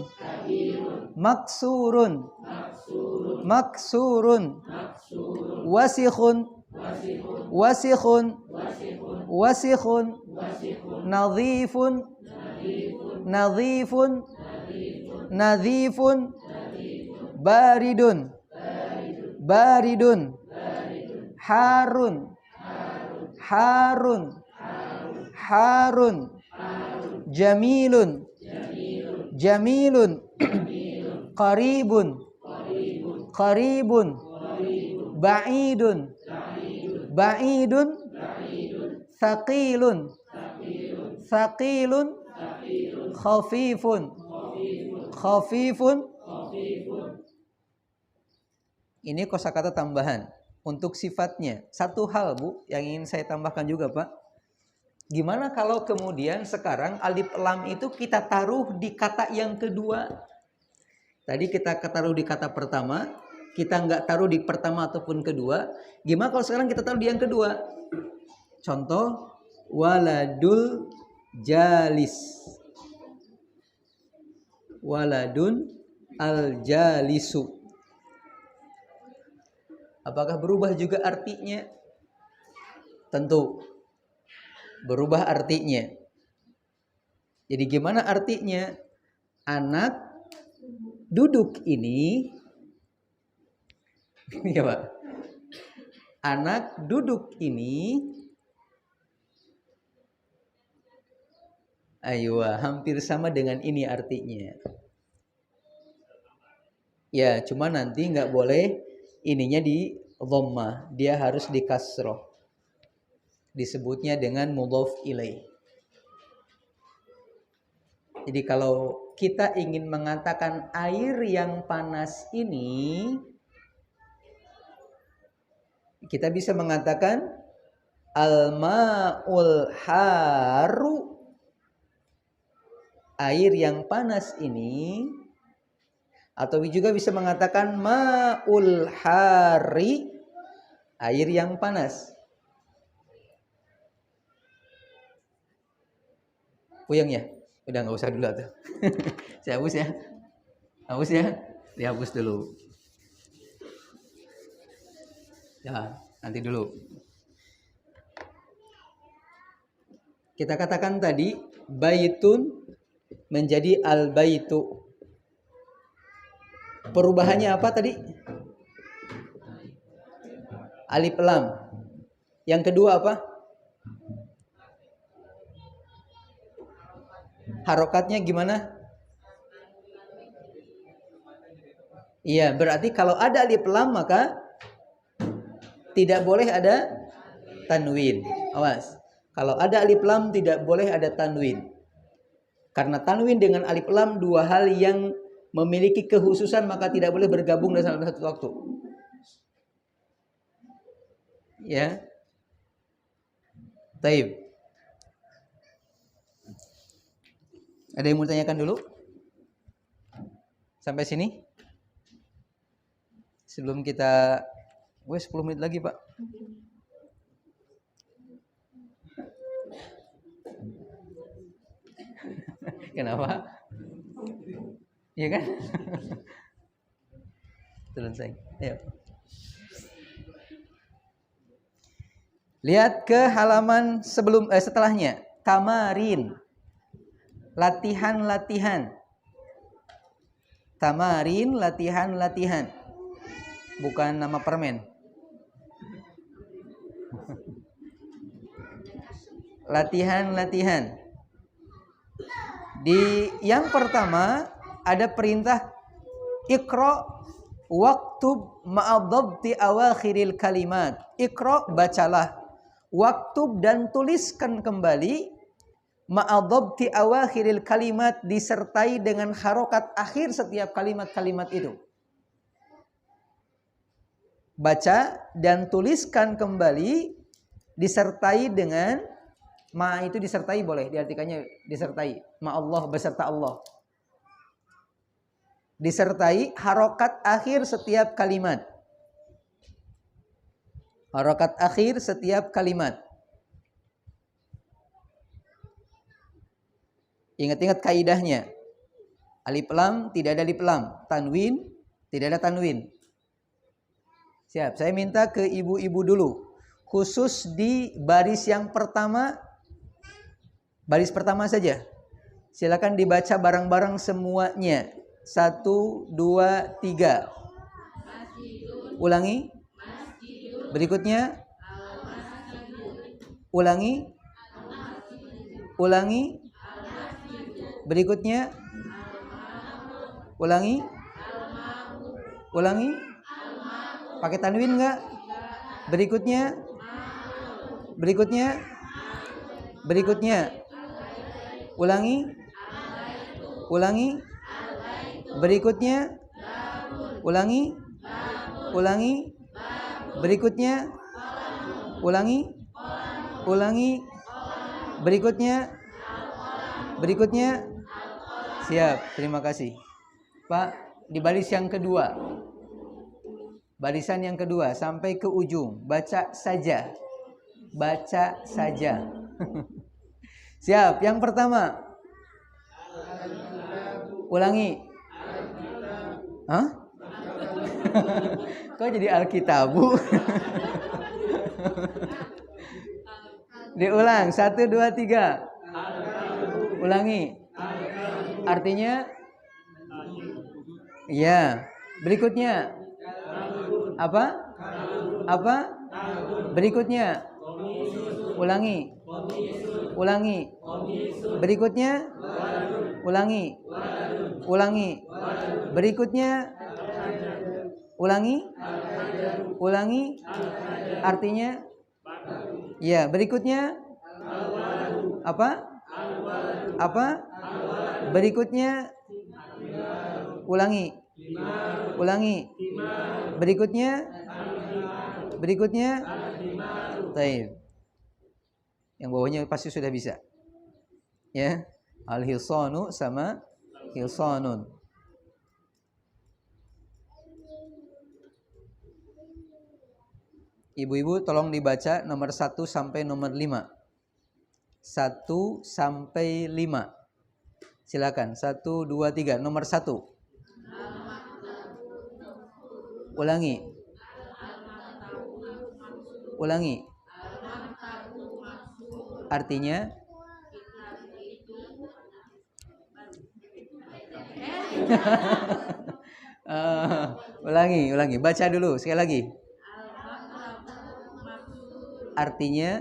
Maksurun. Maksurun. Wasikhun. Wasikhun. Wasikhun. Nadhifun. Nadhifun. Nadhifun. Baridun. Baridun. Harun. Harun. Harun. Jamilun. Jamilun. Qaribun. Qaribun. Ba'idun. Ba'idun. Thaqilun. Thaqilun. Khafifun. Khafifun. Ini kosakata tambahan untuk sifatnya. Satu hal, Bu, yang ingin saya tambahkan juga, Pak. Gimana kalau kemudian sekarang alif lam itu kita taruh di kata yang kedua? Tadi kita taruh di kata pertama, kita nggak taruh di pertama ataupun kedua. Gimana kalau sekarang kita taruh di yang kedua? Contoh, waladul jalis. Waladun al-jalisu. Apakah berubah juga artinya? Tentu berubah artinya. Jadi gimana artinya? Anak duduk ini, ya Pak. Anak duduk ini, ayo, hampir sama dengan ini artinya. Ya, cuma nanti nggak boleh ininya di dhammah, dia harus di kasroh. Disebutnya dengan mudhaf ilaih. Jadi kalau kita ingin mengatakan air yang panas ini, kita bisa mengatakan al-ma'ul haru. Air yang panas ini, atau juga bisa mengatakan ma'ul hari, air yang panas. Puyeng ya? Udah nggak usah dulu tuh. Saya hapus ya. Hapus ya. Dihapus dulu. Ya, nanti dulu. Kita katakan tadi baitun menjadi al-baitu. Perubahannya apa tadi? Alif lam. Yang kedua apa? Harokatnya gimana? Iya, berarti kalau ada alif lam maka tidak boleh ada tanwin. Awas. Kalau ada alif lam tidak boleh ada tanwin. Karena tanwin dengan alif lam dua hal yang memiliki kekhususan, maka tidak boleh bergabung dalam satu waktu. Ya. Taib. Ada yang mau tanyakan dulu? Sampai sini? Sebelum kita 10 menit lagi, Pak. Kenapa? Iya kan? Selesai. Ayo. Lihat ke halaman setelahnya. Tamarin. Latihan-latihan. Tamarin, latihan-latihan. Bukan nama permen. Latihan-latihan. Di yang pertama ada perintah Iqra waktub ma'adhabti awakhiril kalimat. Iqra, bacalah. Waktub, dan tuliskan kembali ma'adhabti awakhiril kalimat, disertai dengan harokat akhir setiap kalimat-kalimat itu. Baca dan tuliskan kembali disertai dengan Ma itu disertai boleh, diartikannya disertai. Ma Allah beserta Allah. Disertai harokat akhir setiap kalimat. Harokat akhir setiap kalimat. Ingat-ingat kaidahnya. Alif lam tidak ada alif lam, tanwin tidak ada tanwin. Siap, saya minta ke ibu-ibu dulu. Khusus di baris yang pertama, baris pertama saja. Silakan dibaca bareng-bareng semuanya. 1, 2, 3. Ulangi. Berikutnya. Ulangi. Ulangi. Berikutnya. Ulangi. Ulangi. Pakai tanwin enggak? Berikutnya. Berikutnya. Berikutnya. Ulangi. Ulangi. Berikutnya. Ulangi. Ulangi. Berikutnya. Ulangi. Ulangi. Berikutnya. Berikutnya. Siap, terima kasih. Pak, di baris yang kedua. Barisan yang kedua sampai ke ujung, baca saja. Baca saja. Siap, yang pertama. Ulangi. Hah? Kok jadi Alkitabu? Diulang, 1, 2, 3. Ulangi. Artinya? Iya. Berikutnya. Apa? Apa? Berikutnya. Ulangi. Ulangi. Berikutnya. Ulangi. Ulangi. Berikutnya. Ulangi. Ulangi. Artinya? Ya, berikutnya. Apa? Apa? Berikutnya. Ulangi. Ulangi. Berikutnya. Berikutnya. Baik. Yang bawahnya pasti sudah bisa. Ya. Al-hisanu sama hisanun. Ibu-ibu tolong dibaca nomor 1 sampai nomor 5. 1 sampai 5. Silakan. 1, 2, 3. Nomor 1. Ulangi. Ulangi. Artinya? Ulangi. Baca dulu sekali lagi. Artinya?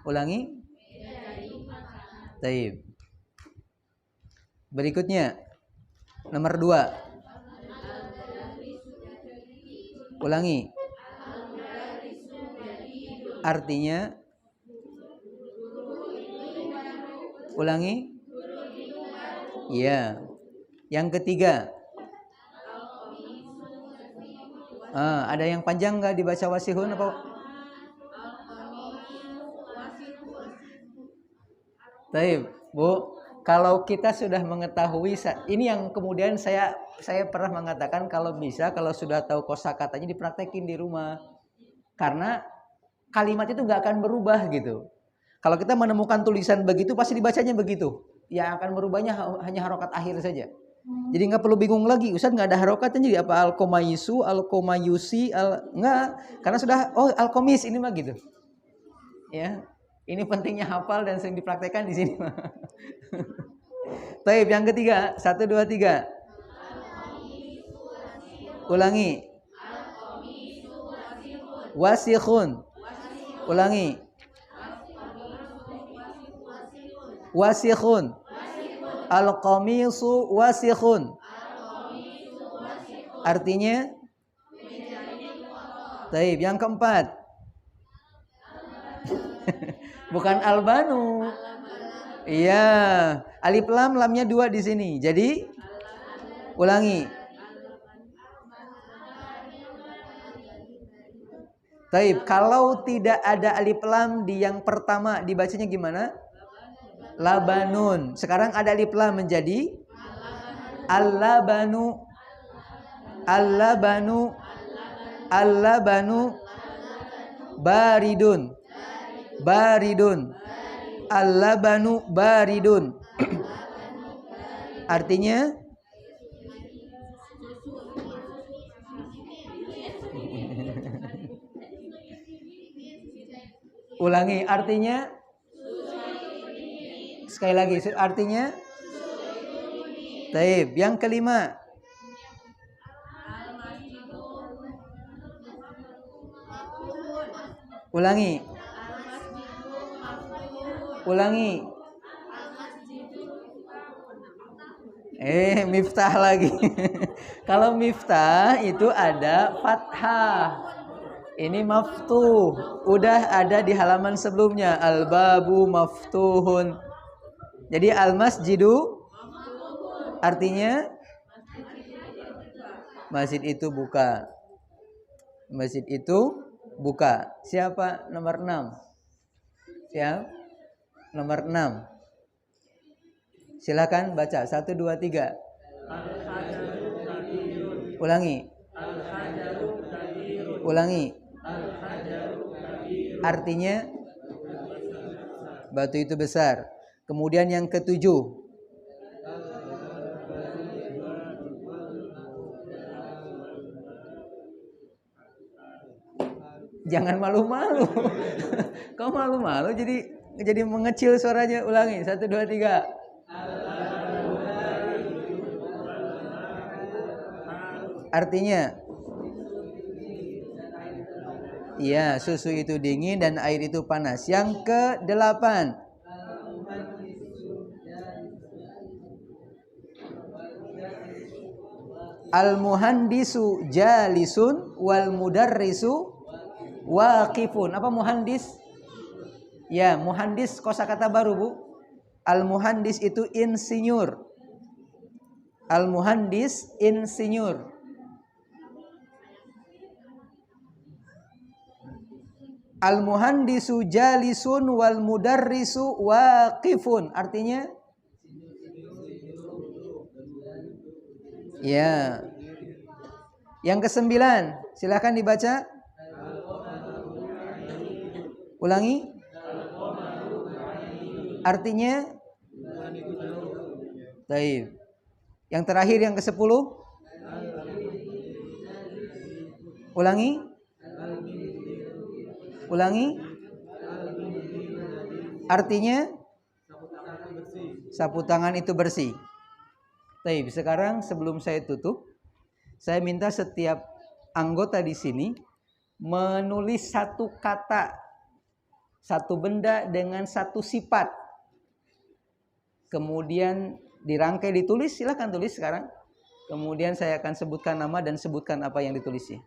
Ulangi. Baik. Berikutnya. Nomor 2. Ulangi. Artinya? Ulangi. Iya. Yang ketiga. Ada yang panjang nggak dibaca wasihun apa? Baik, Bu. Kalau kita sudah mengetahui, ini yang kemudian saya pernah mengatakan kalau bisa, kalau sudah tahu kosakatanya dipraktekin di rumah. Karena kalimat itu nggak akan berubah gitu. Kalau kita menemukan tulisan begitu, pasti dibacanya begitu. Yang akan berubahnya hanya harokat akhir saja. Jadi nggak perlu bingung lagi, Ustaz nggak ada harokatnya jadi apa al-komayisu, al-komayusi, nggak, karena sudah al-komis ini mah gitu. Ya, ini pentingnya hafal dan sering dipraktekkan di sini. Taib yang ketiga, 1, 2, 3. Ulangi. Wasikhun. Ulangi. Wasikhun. Al-qamisu wasikhun. Artinya? Taib, yang keempat. Bukan albanu. Iya, alif lam, lamnya 2 di sini. Jadi ulangi. Taib, kalau tidak ada alif lam di yang pertama dibacanya gimana? Labanun. Sekarang ada alif lam menjadi al-labanu. Al-labanu. Al-labanu baridun. Baridun. Al-labanu baridun. Artinya ulangi, artinya sekali lagi, artinya taib. Yang kelima, ulangi, ulangi. Miftah lagi. Kalau miftah itu ada fathah. Ini maftuh. Udah ada di halaman sebelumnya. Al-babu maftuhun. Jadi al-masjidu artinya masjid itu buka. Masjid itu buka. Siapa nomor 6? Siapa? Nomor 6. Silakan baca 1 2 3. Ulangi. Ulangi. Artinya batu itu besar. Kemudian yang ketujuh. Jangan malu-malu. Kau malu-malu jadi mengecil suaranya. Ulangi 1 2 3. Artinya, iya, susu itu dingin dan air itu panas. Yang ke-8. Al-muhandisu jalisun wal mudarrisu waqifun. Apa muhandis? Ya, muhandis kosakata baru, Bu. Al-muhandis itu insinyur. Al-muhandis insinyur. Al-muhandisu jalisun wal mudarrisu waqifun. Artinya ya. Yang ke-9, silakan dibaca. Ulangi. Artinya taib. Yang terakhir yang ke-10. Ulangi. Ulangi. Artinya sapu tangan itu bersih. Taib. Sekarang sebelum saya tutup, saya minta setiap anggota di sini menulis satu kata, satu benda dengan satu sifat. Kemudian dirangkai ditulis, silakan tulis sekarang. Kemudian saya akan sebutkan nama dan sebutkan apa yang ditulisnya.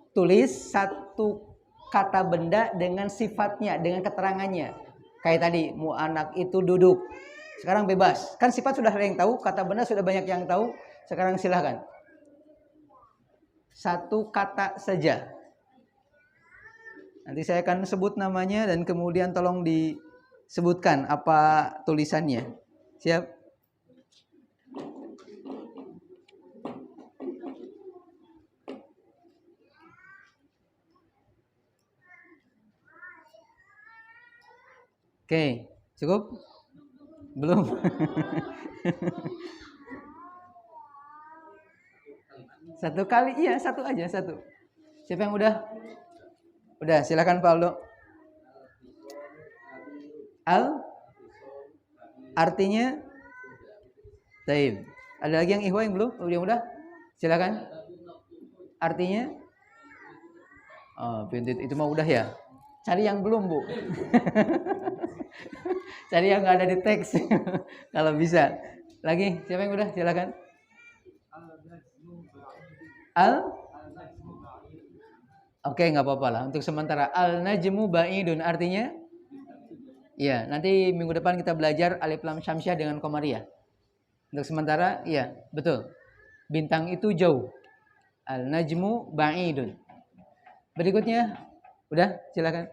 Tulis satu kata benda dengan sifatnya, dengan keterangannya. Kayak tadi, mu anak itu duduk. Sekarang bebas. Kan sifat sudah ada yang tahu, kata benda sudah banyak yang tahu. Sekarang silahkan. Satu kata saja. Nanti saya akan sebut namanya dan kemudian tolong disebutkan apa tulisannya. Siap? Oke, cukup? Belum? Satu kali, iya satu aja, satu. Siapa yang udah? Udah, silakan Pak Aldo. Al? Artinya? Taib. Ada lagi yang ihwa yang belum? Yang udah? Silakan. Artinya? Oh, itu mah udah ya. Cari yang belum, Bu. Cari yang nggak ada di teks. Kalau bisa. Lagi, siapa yang udah? Silakan. Al? Oke, nggak apa-apa lah. Untuk sementara al-najmu ba'idun artinya? Iya, nanti minggu depan kita belajar alif lam syamsiah dengan qamariyah. Untuk sementara, iya, betul. Bintang itu jauh. Al-najmu ba'idun. Berikutnya, udah silakan.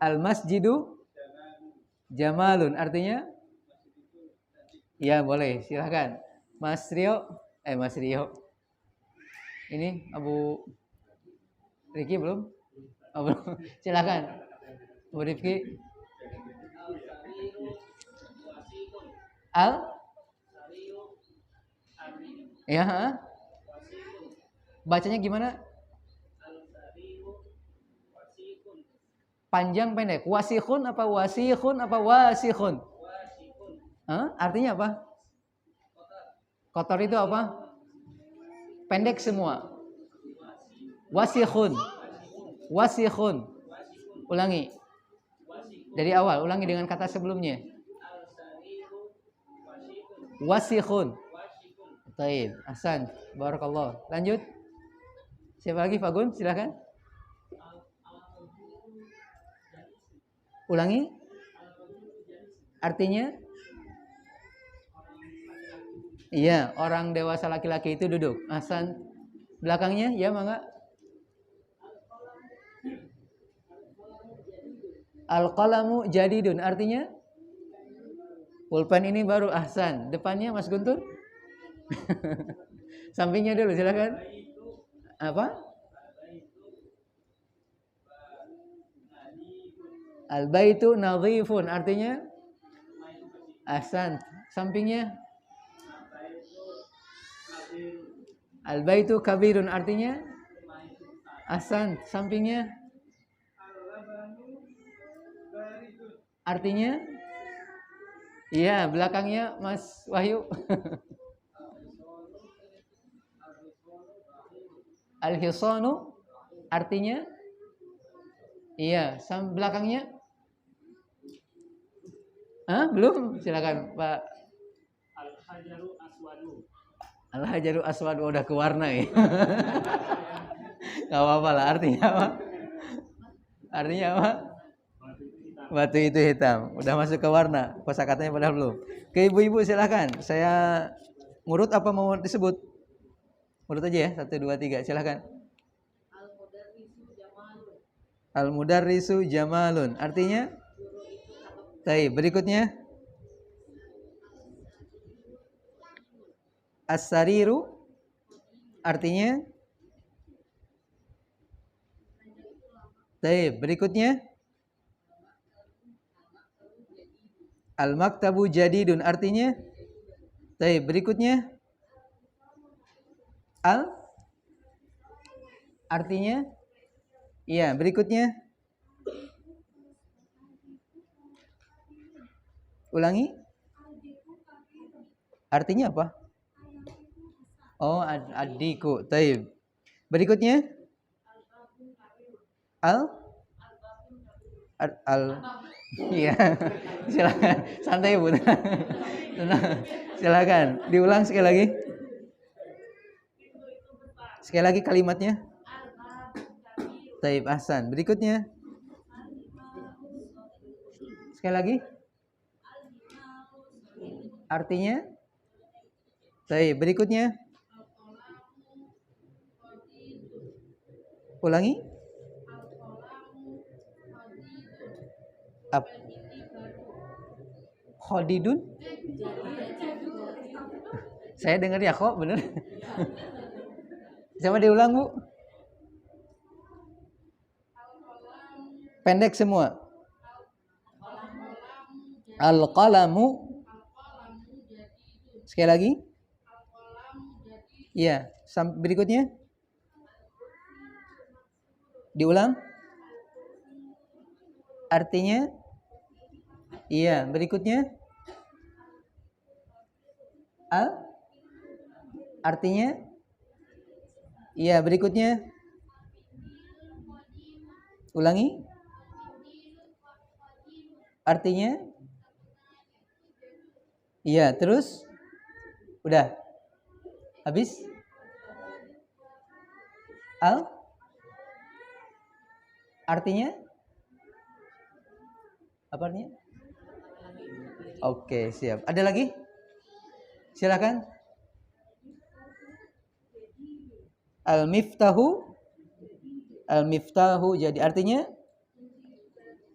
Al-masjidu jamalun, artinya? Ya boleh, silakan. Mas Rio. Ini Abu Riki belum? Oh, belum. Silakan. Abu Rifki. Ya, bacanya gimana? Panjang pendek. Wasikhun apa wasikhun apa wasikhun? Artinya apa? Kotor itu apa? Pendek semua. Wasikhun. Wasikhun. Ulangi. Dari awal, ulangi dengan kata sebelumnya. Wasikhun. Baik, ahsan. Barakallah. Lanjut. Siapa lagi, Fagun? Silakan. Ulangi. Artinya? Iya, orang dewasa laki-laki itu duduk. Ahsan. Belakangnya, ya mangga. Al-qalamu jadidun, artinya? Pulpen ini baru. Ahsan. Depannya Mas Guntur? Sampingnya dulu, silakan. Apa? Al-baitu nadhifun, artinya? Ahsan. Sampingnya? Al-baitu kabirun, artinya? Ahsan. Sampingnya? Artinya? Iya, belakangnya Mas Wahyu. Al-hisanu, artinya? Iya, belakangnya? Belum? Silakan, Pak. Al-hajaru aswadu. Al-hajaru aswadu, udah ke warna ya. Gak apa-apa lah, artinya apa? Artinya apa? Batu itu hitam. Udah masuk ke warna. Kosakatanya padahal belum. Ke ibu-ibu silakan. Saya ngurut apa mau disebut? Urut aja ya. 1, 2, 3. Silakan. Al-mudarrisu jamalun. Artinya? Baik, berikutnya. As-sariru. Artinya? Baik, berikutnya. Al-maktabu jadidun, artinya? Baik, berikutnya. Artinya? Iya, berikutnya. Ulangi. Artinya apa? Oh, addiku. Baik. Berikutnya. Iya. Silakan. Santai, Bu. Silakan. Diulang sekali lagi. Sekali lagi kalimatnya. Taib ahsan. Berikutnya. Sekali lagi. Artinya. Taib. Berikutnya. Ulangi. Khodidun. Saya dengar ya kok, bener. Coba diulang, Bu. Pendek semua. Al-qalamu. Sekali lagi. Iya, berikutnya. Diulang. Artinya? Iya, berikutnya. Artinya? Iya, berikutnya. Ulangi. Artinya? Iya, terus? Udah. Habis? Artinya? Apa artinya? Oke, siap. Ada lagi? Silakan. Al-miftahu. Al-miftahu jadi artinya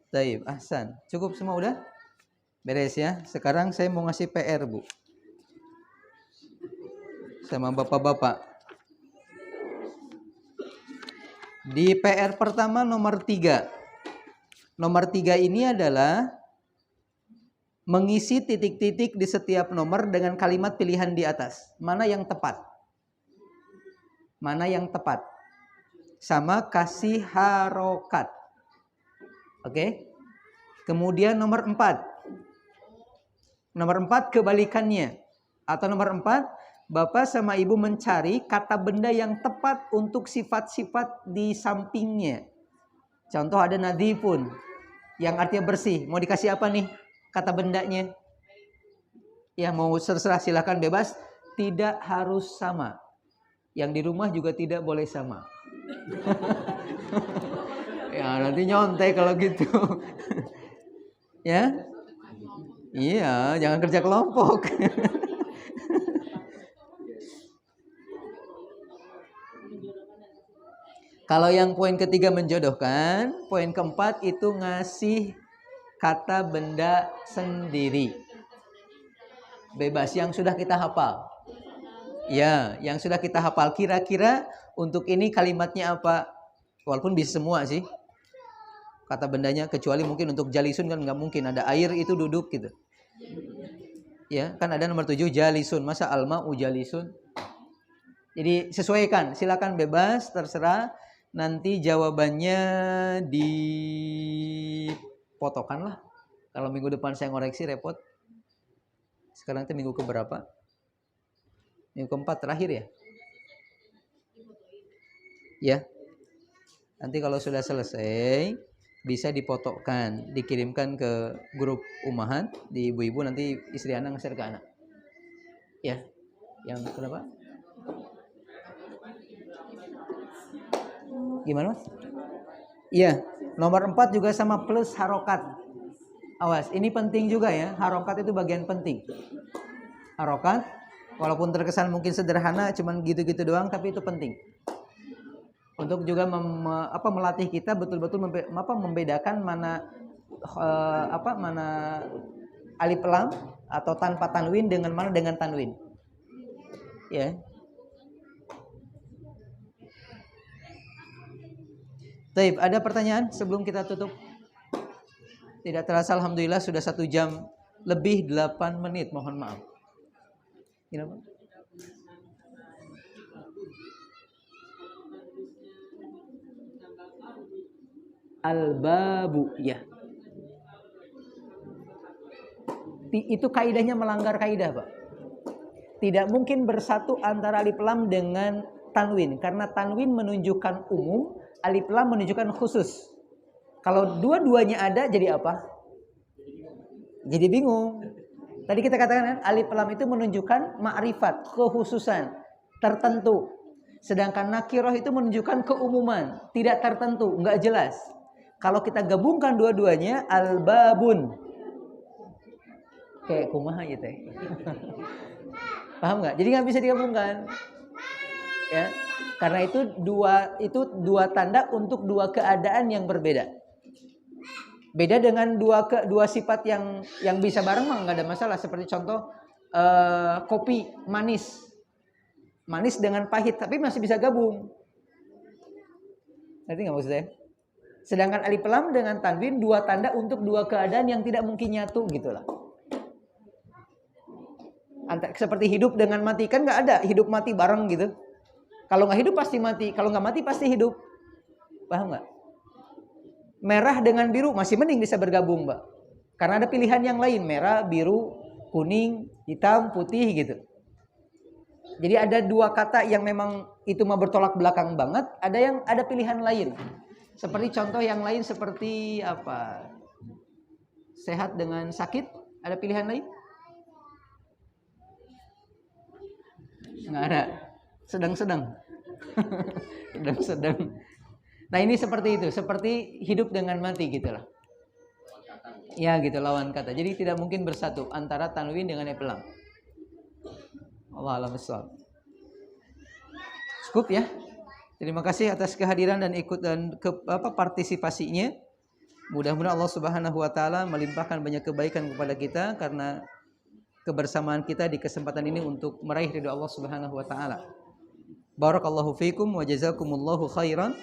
taib, ahsan. Cukup semua udah? Beres ya. Sekarang saya mau ngasih PR, Bu. Sama bapak-bapak. Di PR pertama nomor 3. Nomor 3 ini adalah mengisi titik-titik di setiap nomor dengan kalimat pilihan di atas. Mana yang tepat? Mana yang tepat? Sama kasih harokat. Oke. Kemudian nomor 4. Nomor 4 kebalikannya. Atau nomor 4, Bapak sama Ibu mencari kata benda yang tepat untuk sifat-sifat di sampingnya. Contoh ada nadhifun, yang artinya bersih. Mau dikasih apa nih kata bendanya? Ya mau terserah, silakan bebas. Tidak harus sama. Yang di rumah juga tidak boleh sama. Ya nanti nyontek kalau gitu. Ya. Iya, jangan kerja kelompok. Kalau yang poin ketiga menjodohkan, poin keempat itu ngasih kata benda sendiri. Bebas yang sudah kita hafal. Ya, yang sudah kita hafal. Kira-kira untuk ini kalimatnya apa? Walaupun bisa semua sih. Kata bendanya, kecuali mungkin untuk jalisun kan nggak mungkin. Ada air itu duduk gitu. Ya, kan ada nomor 7 jalisun. Masa alma ujalisun? Jadi sesuaikan. Silakan bebas, terserah. Nanti jawabannya dipotokan lah. Kalau minggu depan saya ngoreksi repot. Sekarang itu minggu keberapa? Minggu keempat terakhir ya? Ya. Nanti kalau sudah selesai bisa dipotokkan, dikirimkan ke grup umahan di ibu-ibu, nanti istri anak nge-share ke anak. Ya. Yang kenapa? Gimana Mas? Iya, nomor 4 juga sama plus harokat. Awas, ini penting juga ya. Harokat itu bagian penting. Harokat, walaupun terkesan mungkin sederhana, cuman gitu-gitu doang, tapi itu penting. Untuk juga melatih kita betul-betul membedakan mana mana alif lam atau tanpa tanwin dengan mana dengan tanwin. Ya. Baik, ada pertanyaan sebelum kita tutup? Tidak terasa alhamdulillah sudah 1 jam lebih 8 menit, mohon maaf. Kenapa? Al-babu, ya. Itu kaidahnya melanggar kaidah, Pak. Tidak mungkin bersatu antara alif lam dengan tanwin, karena tanwin menunjukkan umum, alif lam menunjukkan khusus. Kalau dua-duanya ada jadi apa? Jadi bingung. Tadi kita katakan alif lam itu menunjukkan ma'rifat, kekhususan, tertentu. Sedangkan nakirah itu menunjukkan keumuman, tidak tertentu, enggak jelas. Kalau kita gabungkan dua-duanya, al-babun. Kayak kumaha gitu ya. Paham nggak? Jadi nggak bisa digabungkan. Ya, karena itu dua tanda untuk dua keadaan yang berbeda. Beda dengan dua sifat yang bisa bareng mah nggak ada masalah. Seperti contoh kopi manis, manis dengan pahit, tapi masih bisa gabung. Ngerti nggak maksud saya? Sedangkan alif lam dengan tanwin dua tanda untuk dua keadaan yang tidak mungkin nyatu gitulah. Seperti hidup dengan mati, kan nggak ada hidup mati bareng gitu. Kalau nggak hidup pasti mati, kalau nggak mati pasti hidup. Paham nggak? Merah dengan biru masih mending bisa bergabung, Mbak. Karena ada pilihan yang lain, merah, biru, kuning, hitam, putih gitu. Jadi ada dua kata yang memang itu mah bertolak belakang banget, ada pilihan lain. Seperti contoh yang lain seperti apa? Sehat dengan sakit, ada pilihan lain? Nggak ada. Sedang-sedang. Sedang-sedang. Nah ini seperti itu. Seperti hidup dengan mati gitulah. Ya gitu, lawan kata. Jadi tidak mungkin bersatu antara tanwin dengan alif lam. Allah alam bissawab. Cukup ya? Terima kasih atas kehadiran dan partisipasinya. Mudah-mudahan Allah Subhanahu wa taala melimpahkan banyak kebaikan kepada kita karena kebersamaan kita di kesempatan ini untuk meraih ridha Allah Subhanahu wa taala. Barakallahu fiikum wa jazakumullahu khairan.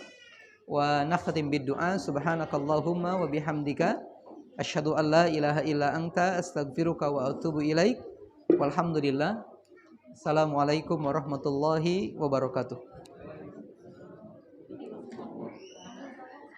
Wa nakhtim bid-du'a subhanakallahumma wa bihamdika asyhadu an la ilaha illa anta astaghfiruka wa atubu ilaik. Walhamdulillah. Assalamualaikum warahmatullahi wabarakatuh.